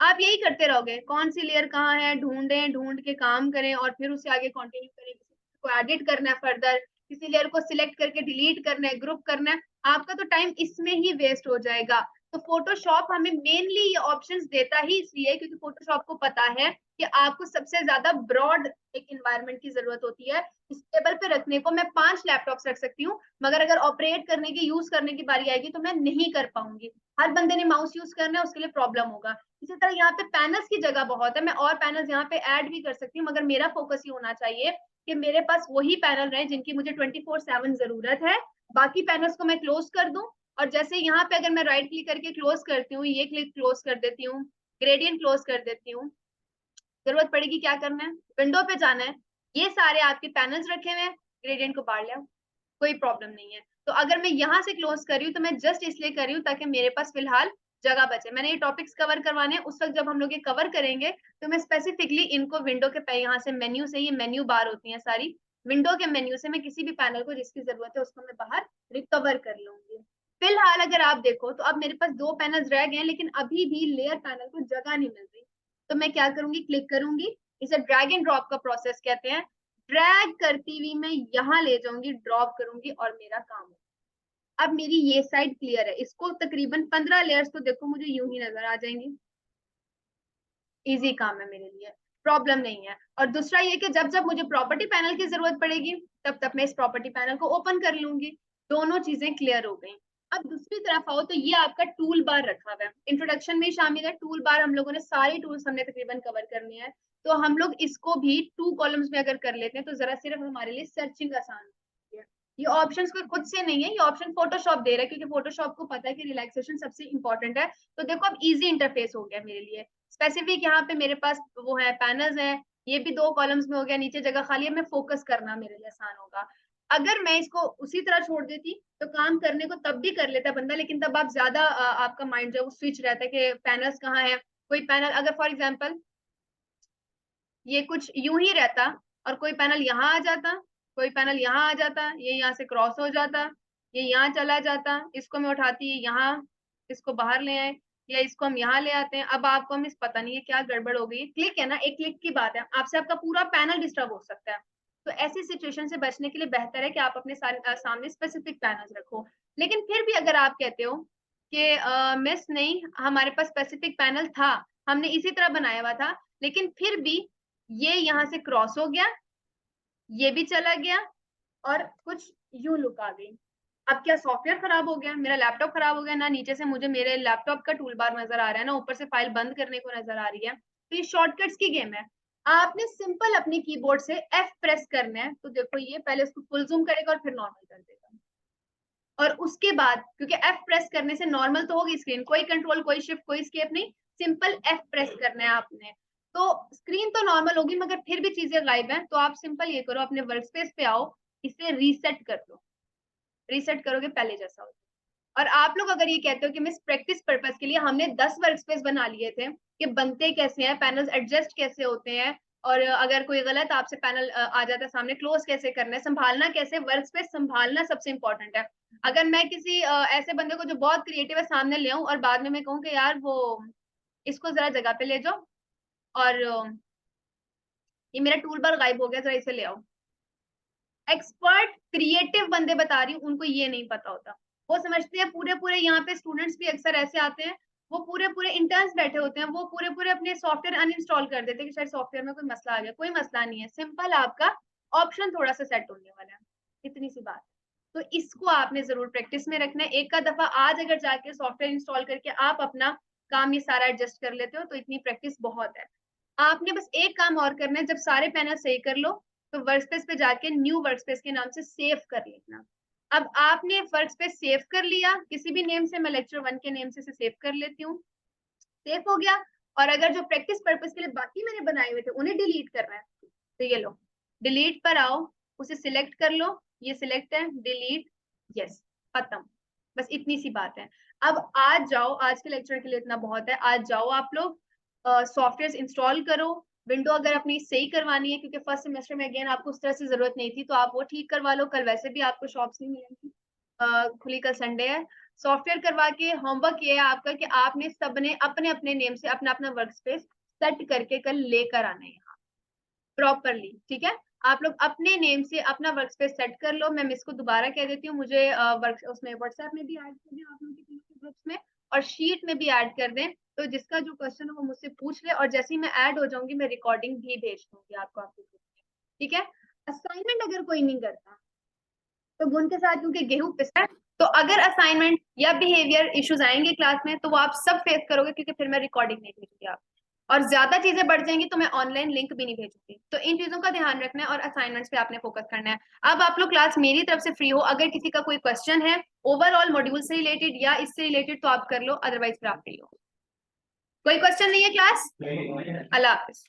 Speaker 1: आप यही करते रहोगे, कौन सी लेयर कहाँ है ढूंढें, ढूंढ के काम करें और फिर उसे आगे कंटिन्यू करें। किसी को एडिट करना है फर्दर, किसी लेयर को सिलेक्ट करके डिलीट करना है, ग्रुप करना है, आपका तो टाइम इसमें ही वेस्ट हो जाएगा। तो फोटोशॉप हमें मेनली ये ऑप्शंस देता ही इसलिए क्योंकि फोटोशॉप को पता है कि आपको सबसे ज्यादा ब्रॉड एक इन्वायरमेंट की जरूरत होती है। इस टेबल पे रखने को मैं 5 लैपटॉप्स रख सकती हूँ, मगर अगर ऑपरेट करने की यूज करने की बारी आएगी तो मैं नहीं कर पाऊंगी। हर बंदे ने माउस यूज करना है, उसके लिए प्रॉब्लम होगा। इसी तरह यहाँ पे पैनल्स की जगह बहुत है, मैं और पैनल्स यहाँ पे ऐड भी कर सकती हूँ, मगर मेरा फोकस ये होना चाहिए कि मेरे पास वही पैनल रहे जिनकी मुझे 24/7 जरूरत है। बाकी पैनल्स को मैं क्लोज कर दूं, और जैसे यहाँ पे अगर मैं राइट क्लिक करके क्लोज करती हूँ, ये क्लिक क्लोज कर देती हूँ, ग्रेडियंट क्लोज कर देती हूँ, जरूरत पड़ेगी क्या करना है, विंडो पे जाना है, ये सारे आपके पैनल्स रखे हुए हैं, ग्रेडियंट को बाहर ले आओ, कोई प्रॉब्लम नहीं है। तो अगर मैं यहाँ से क्लोज कर रही हूँ तो मैं जस्ट इसलिए कर रही हूँ ताकि मेरे पास फिलहाल जगह बचे। मैंने ये टॉपिक्स कवर करवाने हैं, उस वक्त जब हम लोग ये कवर करेंगे तो मैं स्पेसिफिकली इनको विंडो के पे यहाँ से मेन्यू से, ये मेन्यू बार होती है सारी, विंडो के मेन्यू से मैं किसी भी पैनल को जिसकी जरूरत है उसको मैं बाहर रिकवर कर लूंगी। फिलहाल अगर आप देखो तो अब मेरे पास 2 पैनल्स रह गए हैं, लेकिन अभी भी लेयर पैनल को जगह नहीं मिल रही। तो मैं क्या करूंगी, क्लिक करूंगी, इसे ड्रैग एंड ड्रॉप का प्रोसेस कहते हैं। ड्रैग करती हुई मैं यहाँ ले जाऊंगी, ड्रॉप करूंगी और मेरा काम हो। अब मेरी ये साइड क्लियर है, इसको तकरीबन 15 लेयर्स तो देखो मुझे यूं ही नजर आ जाएंगी। इजी काम है मेरे लिए, प्रॉब्लम नहीं है। और दूसरा ये कि जब जब मुझे प्रॉपर्टी पैनल की जरूरत पड़ेगी तब तब मैं इस प्रॉपर्टी पैनल को ओपन कर लूंगी। दोनों चीजें क्लियर हो गई। अब दूसरी तरफ आओ तो ये आपका टूल बार रखा हुआ है, इंट्रोडक्शन में शामिल है टूल बार। हम लोगों ने सारे टूल्स हमने तकरीबन कवर करनी है, तो हम लोग इसको भी 2 कॉलम्स में अगर कर लेते हैं तो जरा सिर्फ हमारे लिए सर्चिंग आसान होती है। ये ऑप्शंस कोई खुद से नहीं है, ये ऑप्शन फोटोशॉप दे रहा है क्योंकि फोटोशॉप को पता है कि रिलैक्सेशन सबसे इंपॉर्टेंट है। तो देखो अब इजी इंटरफेस हो गया मेरे लिए। स्पेसिफिक यहाँ पे मेरे पास वो है पैनल्स हैं, ये भी 2 कॉलम्स में हो गया, नीचे जगह खाली है, मैं फोकस करना मेरे लिए आसान होगा। अगर मैं इसको उसी तरह छोड़ देती तो काम करने को तब भी कर लेता बंदा, लेकिन तब आप ज्यादा आपका माइंड जो है वो स्विच रहता है कि पैनल्स कहाँ है। कोई पैनल अगर फॉर एग्जाम्पल ये कुछ यूं ही रहता और कोई पैनल यहाँ आ जाता, कोई पैनल यहाँ आ जाता, ये यहाँ से क्रॉस हो जाता, ये यहाँ चला जाता, इसको मैं उठाती है यहाँ, इसको बाहर ले आए, या इसको हम यहाँ ले आते हैं। अब आपको हम इस पता नहीं है क्या गड़बड़ हो गई, क्लिक है ना, एक क्लिक की बात है, आपसे आपका पूरा पैनल डिस्टर्ब हो सकता है। तो ऐसी सिचुएशन से बचने के लिए बेहतर है कि आप अपने सामने स्पेसिफिक पैनल्स रखो। लेकिन फिर भी अगर आप कहते हो कि मिस नहीं, हमारे पास स्पेसिफिक पैनल था, हमने इसी तरह बनाया हुआ था, लेकिन फिर भी ये यहाँ से क्रॉस हो गया, ये भी चला गया, और कुछ यूं लुक आ गई। अब क्या सॉफ्टवेयर खराब हो गया, मेरा लैपटॉप खराब हो गया ना, नीचे से मुझे मेरे लैपटॉप का टूल बार नजर आ रहा है ना, ऊपर से फाइल बंद करने को नजर आ रही है। तो ये शॉर्टकट्स की गेम है। आपने सिंपल अपने कीबोर्ड से F प्रेस करना है। तो देखो ये पहले उसको फुल जूम करेगा और फिर नॉर्मल कर देगा, और उसके बाद क्योंकि F प्रेस करने से नॉर्मल तो होगी स्क्रीन, कोई कंट्रोल, कोई शिफ्ट, कोई एस्केप नहीं, सिंपल F प्रेस करना है आपने, तो स्क्रीन तो नॉर्मल होगी मगर फिर भी चीजें गायब हैं। तो आप सिंपल ये करो, अपने वर्क स्पेस पे आओ, इसे रीसेट कर दो, रीसेट करोगे पहले जैसा हो। और आप लोग अगर ये कहते हो कि मिस प्रैक्टिस पर्पस के लिए हमने 10 वर्क स्पेस बना लिए थे कि बनते कैसे हैं, पैनल्स एडजस्ट कैसे होते हैं, और अगर कोई गलत आपसे पैनल आ जाता है सामने, क्लोज कैसे करना है, संभालना कैसे, वर्क स्पेस संभालना सबसे इंपॉर्टेंट है। अगर मैं किसी ऐसे बंदे को जो बहुत क्रिएटिव है सामने ले आऊं और बाद में मैं कहूँ कि यार वो इसको जरा जगह पे ले जाओ, और ये मेरा टूल बार गायब हो गया, जरा इसे ले आओ, एक्सपर्ट क्रिएटिव बंदे बता रही हूँ, उनको ये नहीं पता होता। वो समझते हैं पूरे पूरे, यहाँ पे स्टूडेंट्स भी अक्सर ऐसे आते हैं, वो पूरे पूरे इंटर्न्स बैठे होते हैं, वो पूरे पूरे अपने सॉफ्टवेयर अनइंस्टॉल कर देते हैं कि शायद सॉफ्टवेयर में कोई मसला आ गया। कोई मसला नहीं है, सिंपल आपका ऑप्शन थोड़ा सा सेट होने वाला है, इतनी सी बात। तो इसको आपने जरूर प्रैक्टिस में रखना है। एक का दफा आज अगर जाके सॉफ्टवेयर इंस्टॉल करके आप अपना काम ये सारा एडजस्ट कर लेते हो तो इतनी प्रैक्टिस बहुत है। आपने बस एक काम और करना है, जब सारे पैनल सही कर लो तो वर्कस्पेस पे जाके न्यू वर्कस्पेस के नाम से सेव कर लेना। अब आपने वर्कस्पेस सेव कर लिया किसी भी नेम से, मैं लेक्चर 1 के नेम से सेव कर लेती हूँ, सेव हो गया। और अगर जो प्रैक्टिस पर्पस के लिए बाकी मैंने बनाए हुए थे उन्हें डिलीट करना है, तो ये लो, डिलीट पर आओ, उसे सिलेक्ट कर लो, ये सिलेक्ट है, डिलीट, यस, खत्म। बस इतनी सी बात है। अब आज जाओ, आज के लेक्चर के लिए इतना बहुत है, आज जाओ आप लोग सॉफ्टवेयर इंस्टॉल करो। विंडो अगर अपनी सही करवानी है, क्योंकि फर्स्ट सेमेस्टर में अगेन आपको उस तरह से जरूरत नहीं थी, तो आप वो ठीक करवा लो, कल वैसे भी आपको शॉप्स नहीं मिलेंगी खुली, कल संडे है। सॉफ्टवेयर करवा के होमवर्क ये है आपका कि आपने सबने अपने अपने नेम से अपना अपना वर्क स्पेस सेट करके कल लेकर आना है यहाँ प्रॉपरली, ठीक है। आप लोग अपने नेम से अपना वर्क स्पेस सेट कर लो। मैं मिस को दोबारा कह देती हूँ, मुझे वर्क उसमें व्हाट्सएप में भी ऐड कर दें आप लोगों के ग्रुप्स में, और शीट में भी ऐड कर दें, तो जिसका जो क्वेश्चन हो वो मुझसे पूछ ले, और जैसे ही मैं ऐड हो जाऊंगी मैं रिकॉर्डिंग भी भेज दूंगी आपको आपके ग्रुप में, ठीक है। असाइनमेंट अगर कोई नहीं करता तो गुण के साथ क्योंकि गेहूं पिसता है, तो अगर असाइनमेंट या बिहेवियर इश्यूज आएंगे क्लास में तो वो आप सब फेस करोगे, क्योंकि फिर मैं रिकॉर्डिंग नहीं भेजूंगी आप, और ज्यादा चीजें बढ़ जाएंगी तो मैं ऑनलाइन लिंक भी नहीं भेजूंगी। तो इन चीजों का ध्यान रखना है और असाइनमेंट्स पे आपने फोकस करना है। अब आप लोग क्लास मेरी तरफ से फ्री हो, अगर किसी का कोई क्वेश्चन है ओवरऑल मॉड्यूल से रिलेटेड या इससे रिलेटेड तो आप कर लो, अदरवाइज फिर आप फ्री हो। कोई क्वेश्चन नहीं है क्लास? अल्लाह हाफिज।